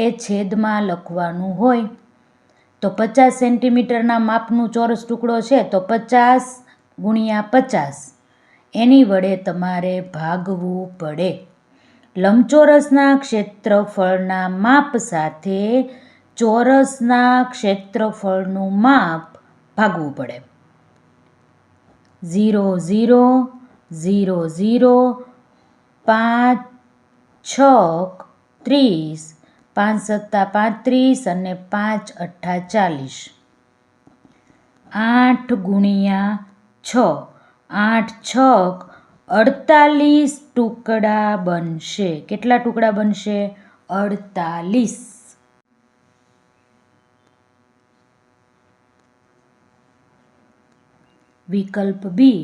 એ છેદમાં લખવાનું હોય. તો 50 સેન્ટીમીટરના માપનું ચોરસ ટુકડો છે તો 50 ગુણ્યા 50 એની વડે તમારે ભાગવું પડે. લંબચોરસના ક્ષેત્રફળના માપ સાથે ચોરસના ક્ષેત્રફળનું માપ ભાગવું પડે. 0 0 0 0, 5 6 30, 5 7 35 અને 5 8 40. 8 ગુણ્યા 6, 8 6 48 ટુકડા બનશે. કેટલા ટુકડા બનશે? 48. વિકલ્પ બી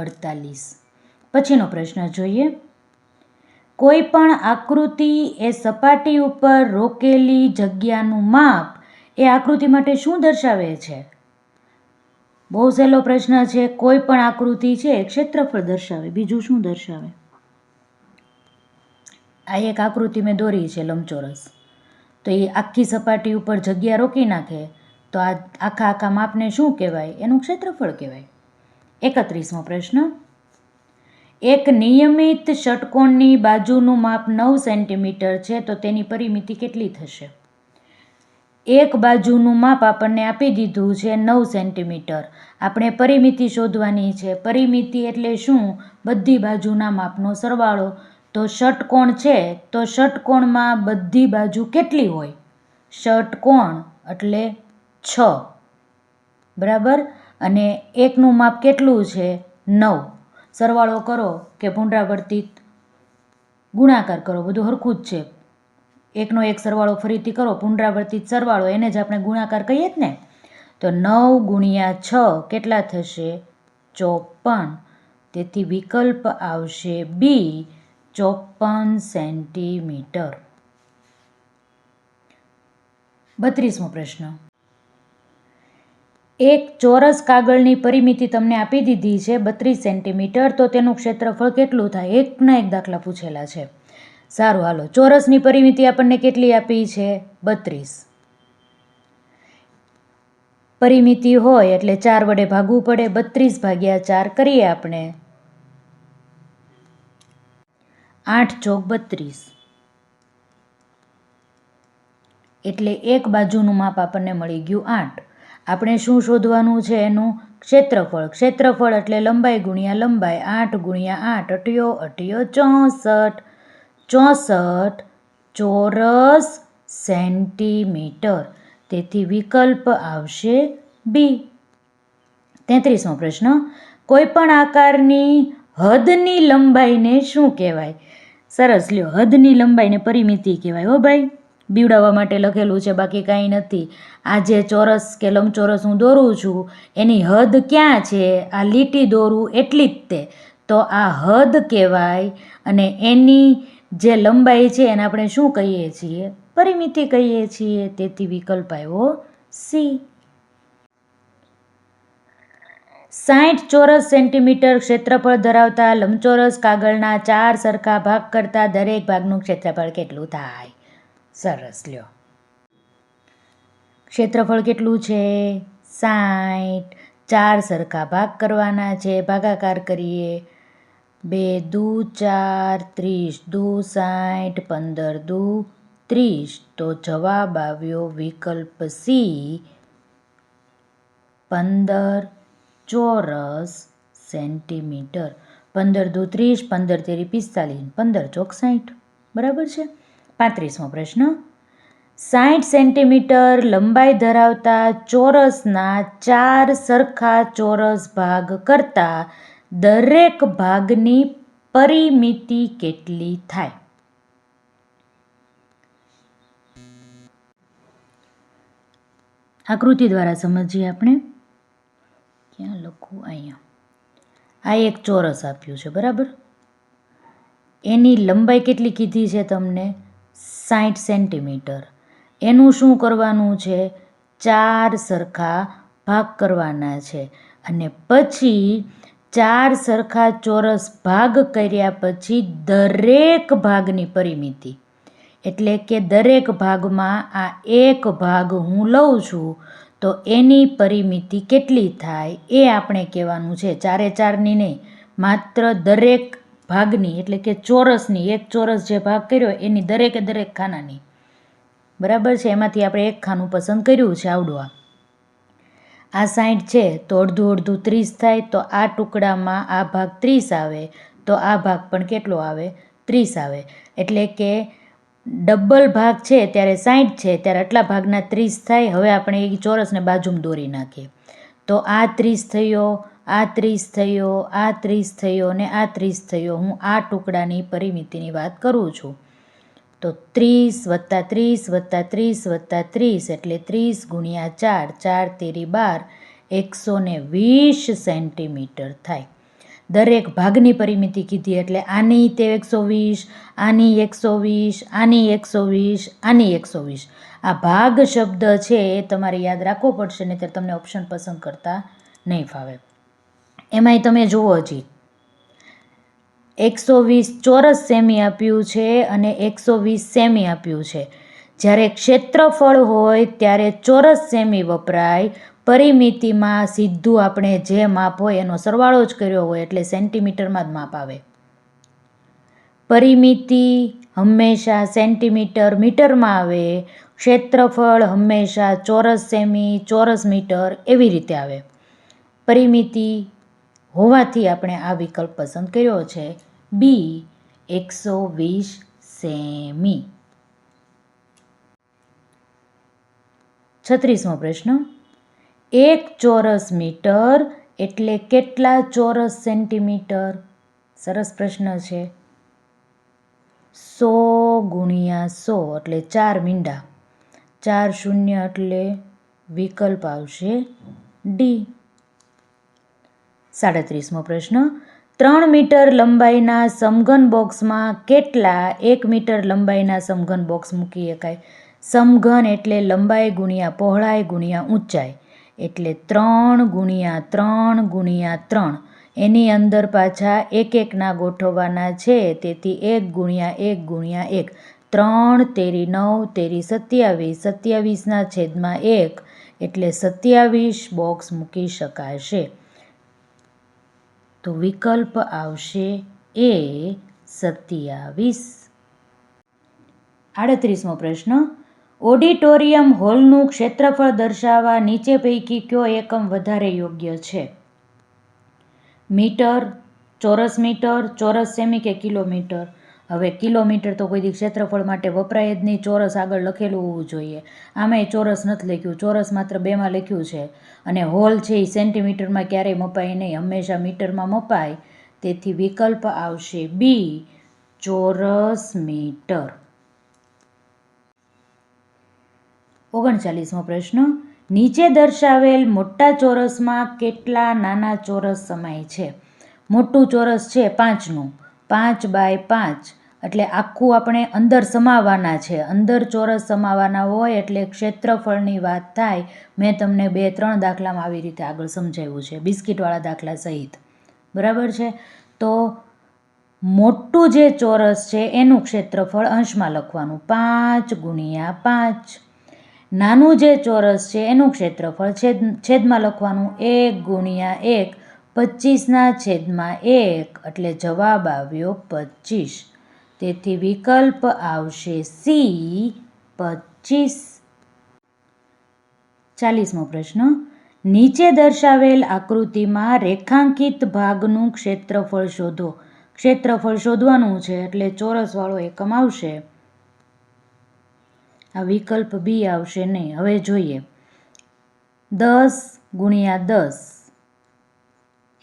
48. પછીનો પ્રશ્ન જોઈએ. કોઈ પણ આકૃતિ એ સપાટી ઉપર રોકેલી જગ્યાનું માપ એ આકૃતિ માટે શું દર્શાવે છે? બહુ સહેલો પ્રશ્ન છે. કોઈ પણ આકૃતિ છે ક્ષેત્રફળ દર્શાવે, બીજું શું દર્શાવે? આ એક આકૃતિ મેં દોરી છે લંબચોરસ, તો એ આખી સપાટી ઉપર જગ્યા રોકી નાખે તો આ આખા માપને શું કહેવાય? એનું ક્ષેત્રફળ કહેવાય. 31મો પ્રશ્ન. એક નિયમિત ષટકોણની બાજુનું માપ 9 સેન્ટીમીટર છે તો તેની પરિમિતિ કેટલી થશે? એક બાજુનું માપ આપણને આપી દીધું છે 9 સેન્ટીમીટર. આપણે પરિમિતિ શોધવાની છે. પરિમિતિ એટલે શું? બધી બાજુના માપનો સરવાળો. તો ષટકોણ છે તો ષટકોણમાં બધી બાજુ કેટલી હોય? ષટકોણ એટલે 6, બરાબર. અને એકનું માપ કેટલું છે? 9. સરવાળો કરો કે પુનરાવર્તિત ગુણાકાર કરો, બધું હરખું જ છે. એકનો એક સરવાળો ફરીથી કરો, પુનરાવર્તિત સરવાળો, એને જ આપણે ગુણાકાર કહીએ જ ને. તો 9 ગુણ્યા 6 કેટલા થશે? 54. તેથી વિકલ્પ આવશે બી, 54 સેન્ટીમીટર. 32મો પ્રશ્ન. એક ચોરસ કાગળની પરિમિતિ તમને આપી દીધી છે 32 સેન્ટીમીટર, તો તેનું ક્ષેત્રફળ કેટલું થાય? એકના એક દાખલા પૂછેલા છે. સારું, હાલો. ચોરસની પરિમિતિ આપણને કેટલી આપી છે? 32. પરિમિતિ હોય એટલે 4 વડે ભાગવું પડે. 32 ભાગ્યા 4 કરીએ આપણે, 8 ચોક 32. એટલે એક બાજુનું માપ આપણને મળી ગયું 8. આપણે શું શોધવાનું છે? એનું ક્ષેત્રફળ. ક્ષેત્રફળ એટલે લંબાઈ ગુણ્યા લંબાઈ. 8 ગુણ્યા 8 અઠ્યો અઠ્યો 64. 64 ચોરસ સેન્ટીમીટર. તેથી વિકલ્પ આવશે બી. 33મો પ્રશ્ન. કોઈ પણ આકારની હદની લંબાઈને શું કહેવાય? સરસ, લ્યો. હદની લંબાઈને પરિમિતિ કહેવાય હો ભાઈ. બીવડાવવા માટે લખેલું છે, બાકી કાંઈ નથી. આ જે ચોરસ કે લંબચોરસ હું દોરું છું એની હદ ક્યાં છે? આ લીટી દોરું એટલી જ તે. તો આ હદ કહેવાય અને એની જે લંબાઈ છે એને આપણે શું કહીએ છીએ? પરિમિતિ કહીએ છીએ. તેથી વિકલ્પ આવ્યો સી. 60 ચોરસ સેન્ટીમીટર ક્ષેત્રફળ ધરાવતા લંબચોરસ કાગળના 4 સરખા ભાગ કરતા દરેક ભાગનું ક્ષેત્રફળ કેટલું થાય? સરસ, લ્યો. ક્ષેત્રફળ કેટલું છે? 60. 4 સરખા ભાગ કરવાના છે. ભાગાકાર કરીએ. 2 દુ 4, 30 દુ 60, 15 દુ 30. તો જવાબ આવ્યો વિકલ્પ સી, 15 ચોરસ સેન્ટીમીટર. 15 દુ 30, 15 તેરી 45, 15 ચોક 60. બરાબર છે. 35મો પ્રશ્ન. 60 સેન્ટીમીટર લંબાઈ ધરાવતા ચોરસના 4 સરખા ચોરસ ભાગ કરતા દરેક ભાગની પરિમિતિ કેટલી થાય? આકૃતિ દ્વારા સમજીએ આપણે. ક્યાં લખું? અહીંયા. આ એક ચોરસ આપ્યું છે, બરાબર. એની લંબાઈ કેટલી કીધી છે તમને? 60 સેન્ટીમીટર. એનું શું કરવાનું છે? 4 સરખા ભાગ કરવાના છે. અને પછી 4 સરખા ચોરસ ભાગ કર્યા પછી દરેક ભાગની પરિમિતિ, એટલે કે દરેક ભાગમાં આ એક ભાગ હું લઉં છું તો એની પરિમિતિ કેટલી થાય એ આપણે કહેવાનું છે. 4 એ 4ની નહીં, માત્ર દરેક ભાગની, એટલે કે ચોરસની, એક ચોરસ જે ભાગ કર્યો એની દરેકે દરેક ખાનાની. બરાબર છે. એમાંથી આપણે એક ખાનું પસંદ કર્યું છે, આવડું. આ 60 છે તો અડધું અડધું 30 થાય. તો આ ટુકડામાં આ ભાગ 30 આવે તો આ ભાગ પણ કેટલો આવે? 30 આવે. એટલે કે ડબલ ભાગ છે ત્યારે 60 છે ત્યારે આટલા ભાગના 30 થાય. હવે આપણે એ ચોરસને બાજુમાં દોરી નાખીએ. તો આ 30 થયો, આ 30 થયો, આ 30 થયો ને આ 30 થયો. હું આ ટુકડાની પરિમિતિની વાત કરું છું. તો 30 + 30 + 30 + 30 એટલે 30 ગુણ્યા 4, 4 તેરી 12, 120 સેન્ટીમીટર થાય. દરેક ભાગની પરિમિતિ કીધી એટલે આની તે 120, આની 120, આની 120, આની 120. આ ભાગ શબ્દ છે એ તમારે યાદ રાખવો પડશે, નહીંતર તમને ઓપ્શન પસંદ કરતા નહીં ફાવે. એમાંય તમે જુઓ હજી 120 ચોરસ સેમી આપ્યું છે અને 120 સેમી આપ્યું છે. જ્યારે ક્ષેત્રફળ હોય ત્યારે ચોરસ સેમી વપરાય. પરિમિતિમાં સીધું આપણે જે માપ હોય એનો સરવાળો જ કર્યો હોય એટલે સેન્ટીમીટરમાં જ માપ આવે. પરિમિતિ હંમેશા સેન્ટીમીટર મીટરમાં આવે. ક્ષેત્રફળ હંમેશા ચોરસ સેમી ચોરસ મીટર એવી રીતે આવે. પરિમિતિ હોવાથી આપણે આ વિકલ્પ પસંદ કર્યો છે બી 120 સેમી. 36મો પ્રશ્ન, 1 ચોરસ મીટર એટલે કેટલા ચોરસ સેન્ટીમીટર? સરસ પ્રશ્ન છે. 100 ગુણ્યા 100 એટલે 4 મીંડા. 4 શૂન્ય એટલે વિકલ્પ આવશે ડી. 37મો પ્રશ્ન, 3 મીટર લંબાઈના સમઘન બોક્સમાં કેટલા 1 મીટર લંબાઈના સમઘન બોક્સ મૂકી શકાય? સમઘન એટલે લંબાઈ ગુણ્યા પહોળાઈ ગુણ્યા ઊંચાઈ એટલે 3 ગુણ્યા 3 ગુણ્યા 3. એની અંદર પાછા એકના ગોઠવવાના છે, તેથી 1 ગુણ્યા 1 ગુણ્યા 1. 3 તેરી 9 તેરી 27, 27ના છેદમાં 1 એટલે 27 બોક્સ મૂકી શકાશે. તો વિકલ્પ આવશે એ 27. 38મો પ્રશ્ન, ઓડિટોરિયમ હોલનું ક્ષેત્રફળ દર્શાવવા નીચે પૈકી કયો એકમ વધારે યોગ્ય છે? મીટર, ચોરસ મીટર, ચોરસ સેમી કે કિલોમીટર? હવે કિલોમીટર તો કોઈ દી ક્ષેત્રફળ માટે વપરાય જ નહીં, ચોરસ આગળ લખેલું હોવું જોઈએ. આમાંય ચોરસ નથી લખ્યું, ચોરસ માત્ર 2માં લખ્યું છે. અને હોલ છે એ સેન્ટીમીટરમાં ક્યારેય મપાય નહીં, હંમેશા મીટરમાં મપાય. તેથી વિકલ્પ આવશે બી ચોરસ મીટર. 39મો પ્રશ્ન, નીચે દર્શાવેલ મોટા ચોરસમાં કેટલા નાના ચોરસ સમાય છે? મોટું ચોરસ છે 5નું, 5 બાય 5 એટલે આખું આપણે અંદર સમાવવાના છે. અંદર ચોરસ સમાવવાના હોય એટલે ક્ષેત્રફળની વાત થાય. મેં તમને 2-3 દાખલામાં આવી રીતે આગળ સમજાવ્યું છે, બિસ્કિટવાળા દાખલા સહિત. બરાબર છે? તો મોટું જે ચોરસ છે એનું ક્ષેત્રફળ અંશમાં લખવાનું 5 ગુણ્યા 5. નાનું જે ચોરસ છે એનું ક્ષેત્રફળ છેદમાં લખવાનું 1 ગુણ્યા 1, 25ના છેદમાં 1 એટલે જવાબ આવ્યો 25. તેથી વિકલ્પ આવશે સી 25. 40મો પ્રશ્ન, નીચે દર્શાવેલ આકૃતિમાં રેખાંકિત ભાગનું ક્ષેત્રફળ શોધો. ક્ષેત્રફળ શોધવાનું છે એટલે ચોરસવાળો એકમ આવશે. આ વિકલ્પ બી આવશે નહીં. હવે જોઈએ, 10 ગુણ્યા 10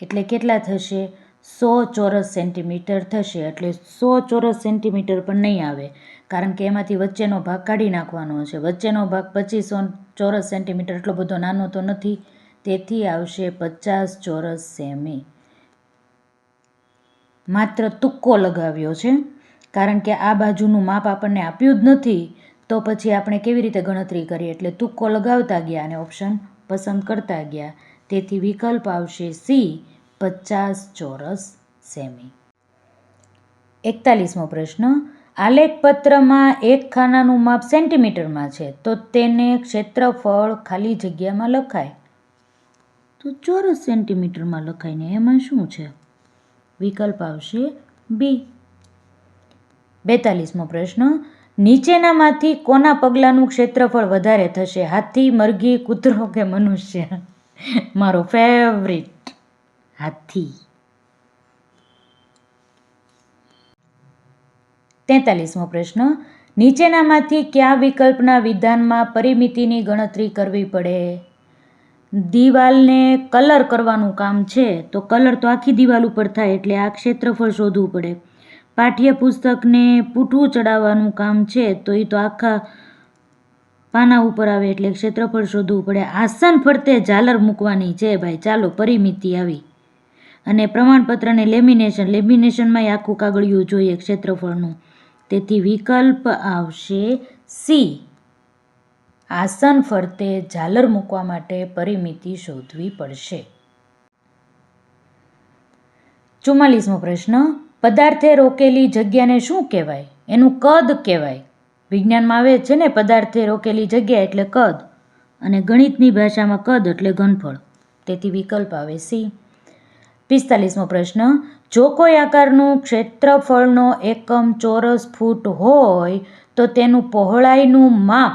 એટલે કેટલા થશે? 100 ચોરસ સેન્ટીમીટર થશે. એટલે 100 ચોરસ સેન્ટીમીટર પણ નહીં આવે, કારણ કે એમાંથી વચ્ચેનો ભાગ કાઢી નાખવાનો છે. વચ્ચેનો ભાગ 25 ચોરસ સેન્ટીમીટર એટલો બધો નાનો તો નથી, તેથી આવશે 50 ચોરસ સેમી. માત્ર તુક્કો લગાવ્યો છે, કારણ કે આ બાજુનું માપ આપણને આપ્યું જ નથી, તો પછી આપણે કેવી રીતે ગણતરી કરીએ? એટલે તુક્કો લગાવતા ગયા અને ઓપ્શન પસંદ કરતા ગયા. તેથી વિકલ્પ આવશે સી 50 ચોરસ સેમી. 41મો પ્રશ્ન, આલેખપત્રમાં એક ખાનાનું માપ સેન્ટીમીટરમાં છે, તો તેને ક્ષેત્રફળ ખાલી જગ્યામાં લખાય તો ચોરસ સેન્ટીમીટરમાં લખાય ને એમાં શું છે? વિકલ્પ આવશે બી. 42મો પ્રશ્ન, નીચેનામાંથી કોના પગલાંનું ક્ષેત્રફળ વધારે થશે? હાથી, મરઘી, કૂતરો કે મનુષ્ય? મારો ફેવરિટ હાથી. 43મો પ્રશ્ન, નીચેનામાંથી કયા વિકલ્પના વિધાનમાં પરિમિતિની ગણતરી કરવી પડે? દિવાલને કલર કરવાનું કામ છે, તો કલર તો આખી દિવાલ ઉપર થાય એટલે આ ક્ષેત્રફળ શોધવું પડે. પાઠ્યપુસ્તકને પૂઠું ચડાવવાનું કામ છે, તો એ તો આખા પાના ઉપર આવે એટલે ક્ષેત્રફળ શોધવું પડે. આસન ફરતે ઝાલર મૂકવાની છે ભાઈ, ચાલો પરિમિતિ આવી. અને પ્રમાણપત્રને લેમિનેશનમાં આખું કાગળિયું જોઈએ ક્ષેત્રફળનું. તેથી વિકલ્પ આવશે સી. આસન ફરતે ઝાલર મૂકવા માટે પરિમિતિ શોધવી પડશે. 44મો પ્રશ્ન, પદાર્થે રોકેલી જગ્યાને શું કહેવાય? એનું કદ કહેવાય. વિજ્ઞાનમાં આવે છે ને, પદાર્થે રોકેલી જગ્યા એટલે કદ, અને ગણિતની ભાષામાં કદ એટલે ઘનફળ. તેથી વિકલ્પ આવે સી. 45મો પ્રશ્ન, જો કોઈ આકારનું ક્ષેત્રફળનો એકમ ચોરસ ફૂટ હોય તો તેનું પહોળાઈનું માપ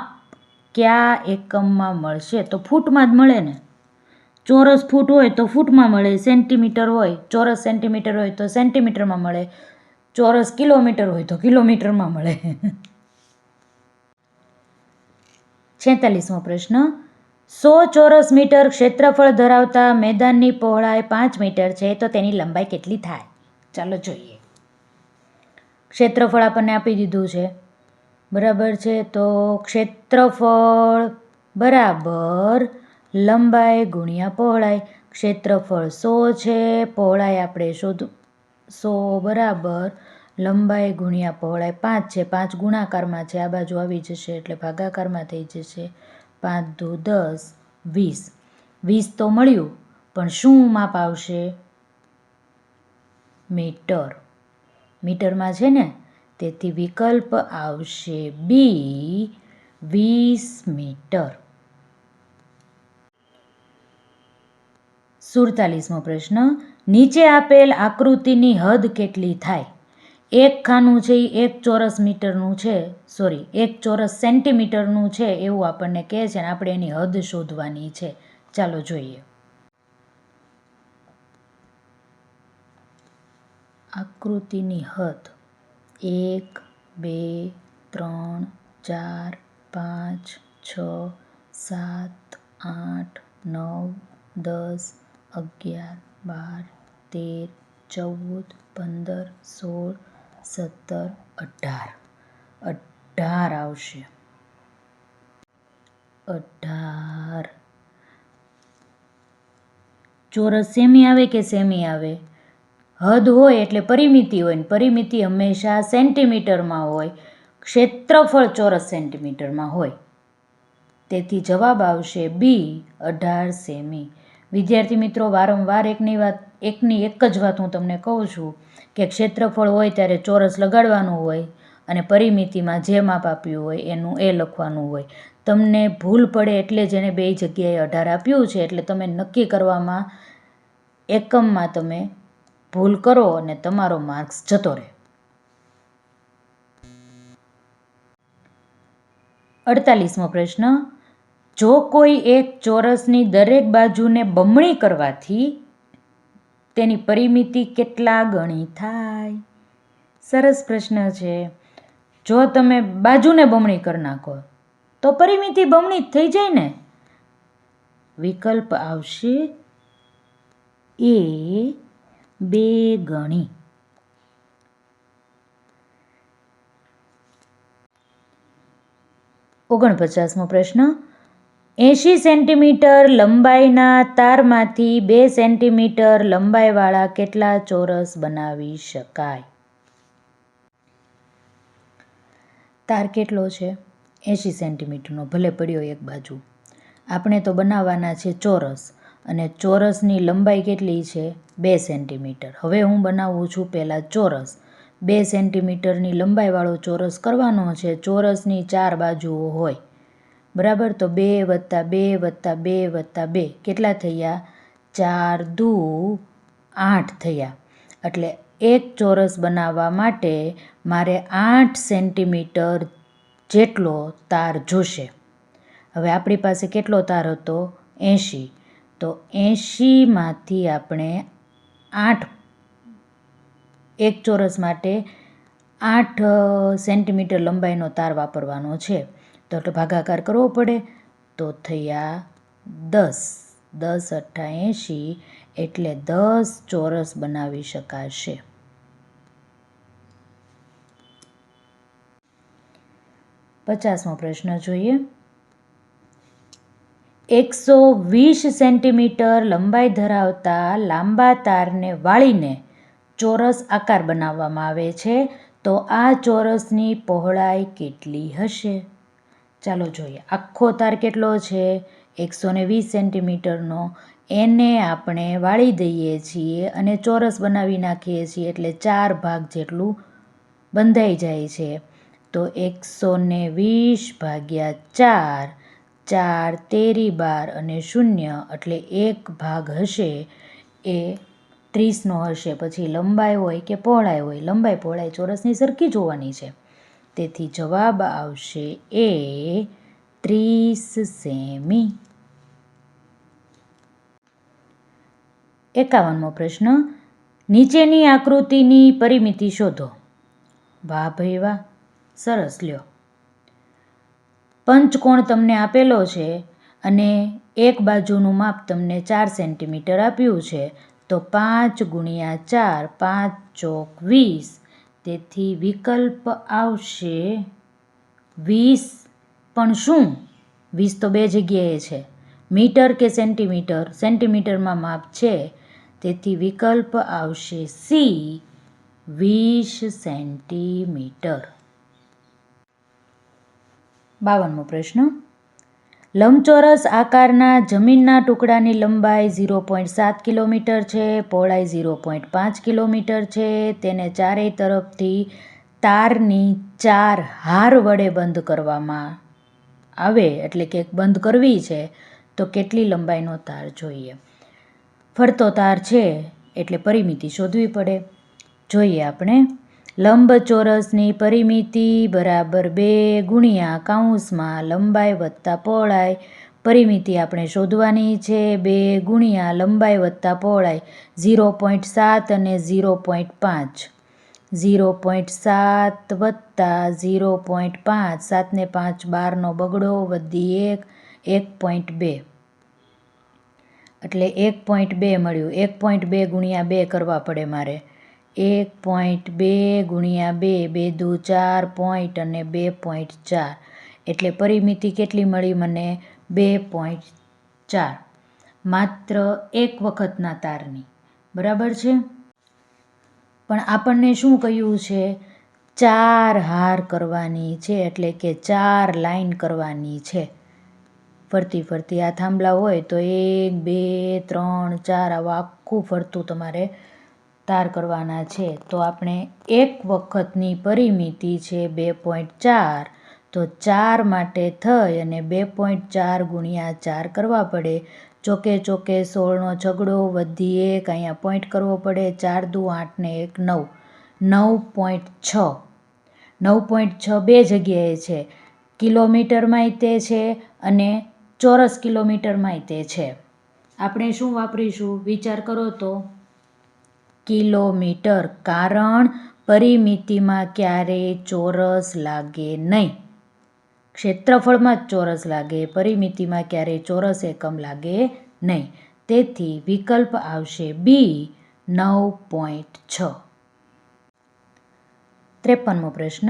કયા એકમમાં મળશે? તો ફૂટમાં જ મળે ને. ચોરસ ફૂટ હોય તો ફૂટમાં મળે, સેન્ટીમીટર હોય, ચોરસ સેન્ટીમીટર હોય તો સેન્ટીમીટરમાં મળે, ચોરસ કિલોમીટર હોય તો કિલોમીટરમાં મળે. 46મો પ્રશ્ન, 100 ચોરસ મીટર ક્ષેત્રફળ ધરાવતા મેદાનની પહોળાઈ 5 મીટર છે તો તેની લંબાઈ કેટલી થાય? ચાલો જોઈએ. ક્ષેત્રફળ આપણને આપી દીધું છે, બરાબર છે. તો ક્ષેત્રફળ બરાબર લંબાઈ ગુણ્યા પહોળાઈ. ક્ષેત્રફળ 100 છે, પહોળાઈ આપણે 100 બરાબર લંબાઈ ગુણ્યા પહોળાઈ 5 છે. 5 ગુણાકારમાં છે, આ બાજુ આવી જશે એટલે ભાગાકારમાં થઈ જશે. 5 દુ 10, 20. 20 તો મળ્યું, પણ શું માપ આવશે? મીટર. મીટરમાં છે ને, તેથી વિકલ્પ આવશે બી, 20 મીટર. 47મો પ્રશ્ન, નીચે આપેલ આકૃતિની હદ કેટલી થાય? એક ખાનું છે એ 1 ચોરસ મીટરનું છે, 1 ચોરસ સેન્ટીમીટરનું છે એવું આપણને કહે છે, અને આપણે એની હદ શોધવાની છે. ચાલો જોઈએ. આકૃતિની હદ 1, 2, 3, 4, 5, 6, 7, 8, 9, 10, 11, 12, 13, 14, 15, 16, 17, 18. 18 આવશે. 18. ચોરસ સેમી આવે કે સેમી આવે? હદ હોય એટલે પરિમિતિ હોય, ને પરિમિતિ હંમેશા સેન્ટીમીટરમાં હોય. ક્ષેત્રફળ ચોરસ સેન્ટીમીટરમાં હોય. તેથી જવાબ આવશે બી, 18 સેમી. વિદ્યાર્થી મિત્રો, વારંવાર એકની એક જ વાત હું તમને કહું છું કે ક્ષેત્રફળ હોય ત્યારે ચોરસ લગાડવાનું હોય, અને પરિમિતિમાં જે માપ આપ્યું હોય એનું એ લખવાનું હોય. તમને ભૂલ પડે એટલે જ એને બે જગ્યાએ 18 આપ્યું છે, એટલે તમે નક્કી કરવામાં એકમમાં તમે ભૂલ કરો અને તમારો માર્ક્સ જતો રહે. 48મો પ્રશ્ન, જો કોઈ એક ચોરસની દરેક બાજુને બમણી કરવાથી તેની પરિમિતિ કેટલા ગણી થાય? સરસ પ્રશ્ન છે. જો તમે બાજુને બમણી કરી નાખો તો પરિમિતિ બમણી જ થઈ જાય ને. વિકલ્પ આવશે એ, 2 ગણી. 49મો પ્રશ્ન, 80 સેન્ટીમીટર લંબાઈના તારમાંથી 2 સેન્ટીમીટર લંબાઈવાળા કેટલા ચોરસ બનાવી શકાય? તાર કેટલો છે? 80 સેન્ટીમીટરનો, ભલે પડ્યો એક બાજુ. આપણે તો બનાવવાના છે ચોરસ, અને ચોરસની લંબાઈ કેટલી છે? 2 સેન્ટીમીટર. હવે હું બનાવું છું પહેલાં ચોરસ. 2 સેન્ટીમીટરની લંબાઈવાળો ચોરસ કરવાનો છે. ચોરસની 4 બાજુઓ હોય, બરાબર. તો 2 + 2 + 2 + 2 કેટલા થયા? 4 દુ 8 થયા. એટલે એક ચોરસ બનાવવા માટે મારે 8 સેન્ટીમીટર જેટલો તાર જોશે. હવે આપણી પાસે કેટલો તાર હતો? 80. તો 80માંથી આપણે 8, એક ચોરસ માટે 8 સેન્ટીમીટર લંબાઈનો તાર વાપરવાનો છે. તો એટલે ભાગાકાર કરવો પડે. તો થયા 10. 10 × 80 એટલે 10 ચોરસ બનાવી શકાશે. 50મો પ્રશ્ન જોઈએ. 120 સેન્ટીમીટર લંબાઈ ધરાવતા લાંબા તારને વાળીને ચોરસ આકાર બનાવવામાં આવે છે, તો આ ચોરસની પહોળાઈ કેટલી હશે? ચાલો જોઈએ. આખો તાર કેટલો છે? 120 સેન્ટીમીટરનો. એને આપણે વાળી દઈએ છીએ અને ચોરસ બનાવી નાખીએ છીએ, એટલે 4 ભાગ જેટલું બંધાઈ જાય છે. તો 120 ભાગ્યા 4, 4 તેરી 12 અને 0, એટલે 1 ભાગ હશે એ 30નો હશે. પછી લંબાઈ હોય કે પહોળાઈ હોય, લંબાઈ પહોળાઈ ચોરસની સરખી જોવાની છે. તેથી જવાબ આવશે એ 30 સેમી. 51મો પ્રશ્ન, નીચેની આકૃતિની પરિમિતિ શોધો. વાહ ભાઈ વાહ, સરસ. લ્યો, પંચકોણ તમને આપેલો છે અને એક બાજુનું માપ તમને 4 સેન્ટીમીટર આપ્યું છે. તો 5 ગુણ્યા 4, 5 ચોક 20. તેથી વિકલ્પ આવશે 20. પણ શું? 20 તો બે જગ્યાએ છે, મીટર કે સેન્ટીમીટર? સેન્ટીમીટરમાં માપ છે. તેથી વિકલ્પ આવશે સી, 20 સેન્ટીમીટર. 52મો પ્રશ્ન, લંબચોરસ આકારના જમીનના ટુકડાની લંબાઈ 0.7 કિલોમીટર છે, પહોળાઈ 0.5 કિલોમીટર છે. તેને ચારેય તરફથી તારની 4 હાર વડે બંધ કરવામાં આવે, એટલે કે બંધ કરવી છે. તો કેટલી લંબાઈનો તાર જોઈએ? ફરતો તાર છે એટલે પરિમિતિ શોધવી પડે. જોઈએ આપણે. લંબચોરસની પરિમિતિ બરાબર 2 ગુણ્યા કૌંસમાં લંબાઈ વત્તા પહોળાઈ. પરિમિતિ આપણે શોધવાની છે. 2 ગુણ્યા લંબાઈ વત્તા પહોળાઈ 0.7 અને 0.5. 0.7 વત્તા 0.5, 7 ને 5 12નો બગડો, વધી 1, 1.2. એટલે 1.2 મળ્યું. 1.2 ગુણ્યા 2 કરવા પડે મારે. 1.2 ગુણ્યા 2, 2 દુ 4 પોઈન્ટ અને 2.4. એટલે પરિમિતિ કેટલી મળી મને? 2.4. માત્ર એક વખતના તારની. બરાબર છે. પણ આપણને શું કહ્યું છે? 4 હાર કરવાની છે, એટલે કે 4 લાઈન કરવાની છે. ફરતી ફરતી આ થાંભલા હોય તો 1, 2, 3, 4 આવું આખું ફરતું તમારે તાર કરવાના છે. તો આપણે એક વખતની પરિમિતિ છે 2.4. તો 4 માટે થઈ અને 2.4 ગુણ્યા 4 કરવા પડે. ચોકે ચોકે 16નો છગડો, વધી 1, અહીંયા પોઈન્ટ કરવો પડે. 4 દુ 8 ને 1 9, 9.6. 9.6 બે જગ્યાએ છે, કિલોમીટરમાંય તે છે અને ચોરસ કિલોમીટરમાંય તે છે. આપણે શું વાપરીશું? વિચાર કરો તો કિલોમીટર, કારણ પરિમિતિમાં ક્યારેય ચોરસ લાગે નહીં. ક્ષેત્રફળમાં જ ચોરસ લાગે, પરિમિતિમાં ક્યારેય ચોરસ એકમ લાગે નહીં. તેથી વિકલ્પ આવશે બી, 9.6. 53મો પ્રશ્ન,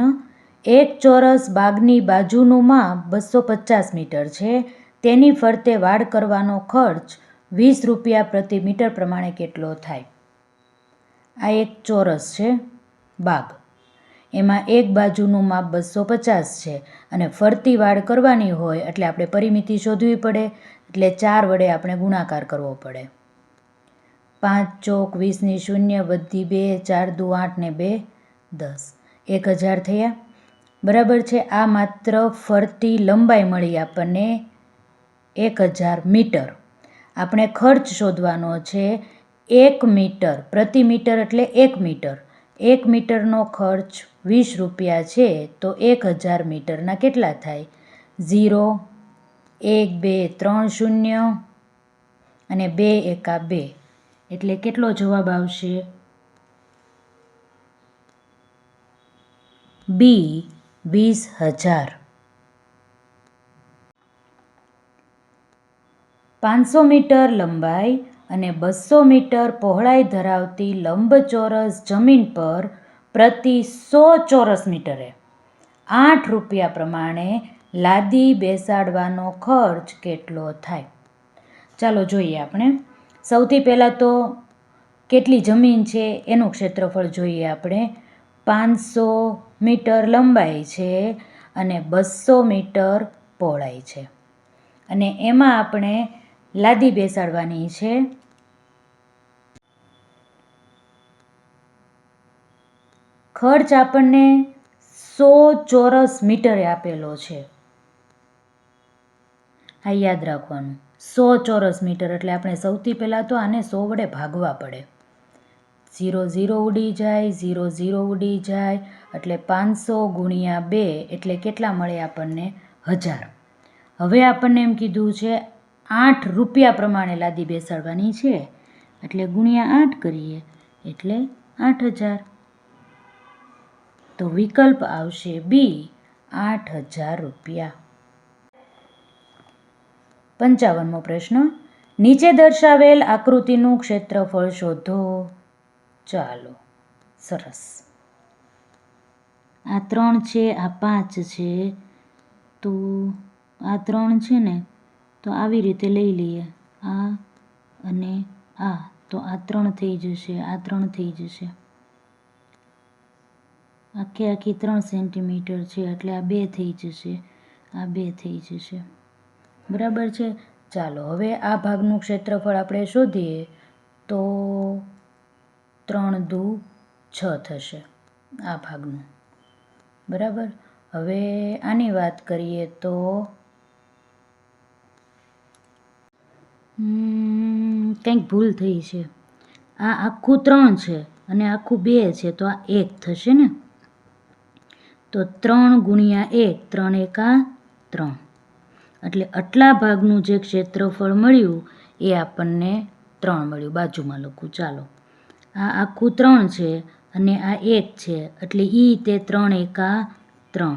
એક ચોરસ બાગની બાજુનું માપ 250 મીટર છે. તેની ફરતે વાડ કરવાનો ખર્ચ 20 રૂપિયા પ્રતિ મીટર પ્રમાણે કેટલો થાય? આ એક ચોરસ છે બાગ, એમાં એક બાજુનું માપ 250 છે અને ફરતી વાડ કરવાની હોય, એટલે આપણે પરિમિતિ શોધવી પડે. એટલે 4 વડે આપણે ગુણાકાર કરવો પડે. 5 ચોક 20 ની 0, વધી 2, 4 દુ 8 ને 2 10, 1000 થયા. બરાબર છે. આ માત્ર ફરતી લંબાઈ મળી આપણને 1000 મીટર. આપણે ખર્ચ શોધવાનો છે 1 મીટર પ્રતિ મીટર, એટલે 1 મીટર. 1 મીટરનો ખર્ચ 20 રૂપિયા છે. તો 1000 મીટરના કેટલા થાય? 0, 1, 2, 3 શૂન્ય અને 2 એકા 2. એટલે કેટલો જવાબ આવશે? બી, 20,000. 500 મીટર લંબાઈ અને 200 મીટર પહોળાઈ ધરાવતી લંબચોરસ જમીન પર પ્રતિ 100 ચોરસ મીટરે 8 રૂપિયા પ્રમાણે લાદી બેસાડવાનો ખર્ચ કેટલો થાય? ચાલો જોઈએ આપણે. સૌથી પહેલાં તો કેટલી જમીન છે એનું ક્ષેત્રફળ જોઈએ આપણે. 500 મીટર લંબાઈ છે અને 200 મીટર પહોળાઈ છે. અને એમાં આપણે લાદી બેસાડવાની છે. ખર્ચ આપણને 100 ચોરસ મીટરે આપેલો છે. આ યાદ રાખવાનું, 100 ચોરસ મીટર એટલે આપણે સૌથી પહેલાં તો આને 100 વડે ભાગવા પડે. 0 0 ઉડી જાય, 0 0 ઉડી જાય, એટલે 500 ગુણ્યા 2 એટલે કેટલા મળે આપણને? 1000. હવે આપણને એમ કીધું છે 8 રૂપિયા પ્રમાણે લાદી બેસાડવાની છે, એટલે ગુણ્યા 8 કરીએ એટલે 8000. તો વિકલ્પ આવશે બી, 8000 રૂપિયા. 55મો પ્રશ્ન, નીચે દર્શાવેલ આકૃતિનું ક્ષેત્રફળ શોધો. ચાલો, સરસ. આ 3 છે, આ 5 છે, તો આ 3 છે ને, તો આવી રીતે લઈ લઈએ, આ અને આ, તો આ 3 થઈ જશે, આ 3 થઈ જશે. આખી 3 સેન્ટીમીટર છે, એટલે આ 2 થઈ જશે, આ 2 થઈ જશે. બરાબર છે. ચાલો, હવે આ ભાગનું ક્ષેત્રફળ આપણે શોધીએ તો 3 દુ 6 થશે આ ભાગનું. બરાબર. હવે આની વાત કરીએ તો કંઈક ભૂલ થઈ છે. આ આખું 3 છે અને આખું 2 છે, તો આ 1 થશે ને. તો 3 ગુણ્યા 1, 3 એકા 3, એટલે આટલા ભાગનું જે ક્ષેત્રફળ મળ્યું એ આપણને 3 મળ્યું. બાજુમાં લખું, ચાલો. આ આખું 3 છે અને આ 1 છે, એટલે તે 3 એકા 3.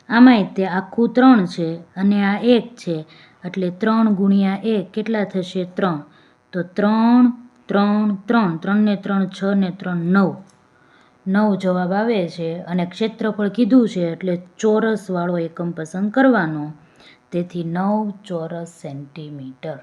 આમાંય તે આખું 3 છે અને આ 1 છે, એટલે 3 ગુણ્યા 1 કેટલા થશે? 3. તો 3 3 3, 3 ને 3 6 ને 3 9. 9 જવાબ આવે છે. અને ક્ષેત્રફળ કીધું છે એટલે ચોરસવાળો એકમ પસંદ કરવાનો. તેથી 9 ચોરસ સેન્ટીમીટર.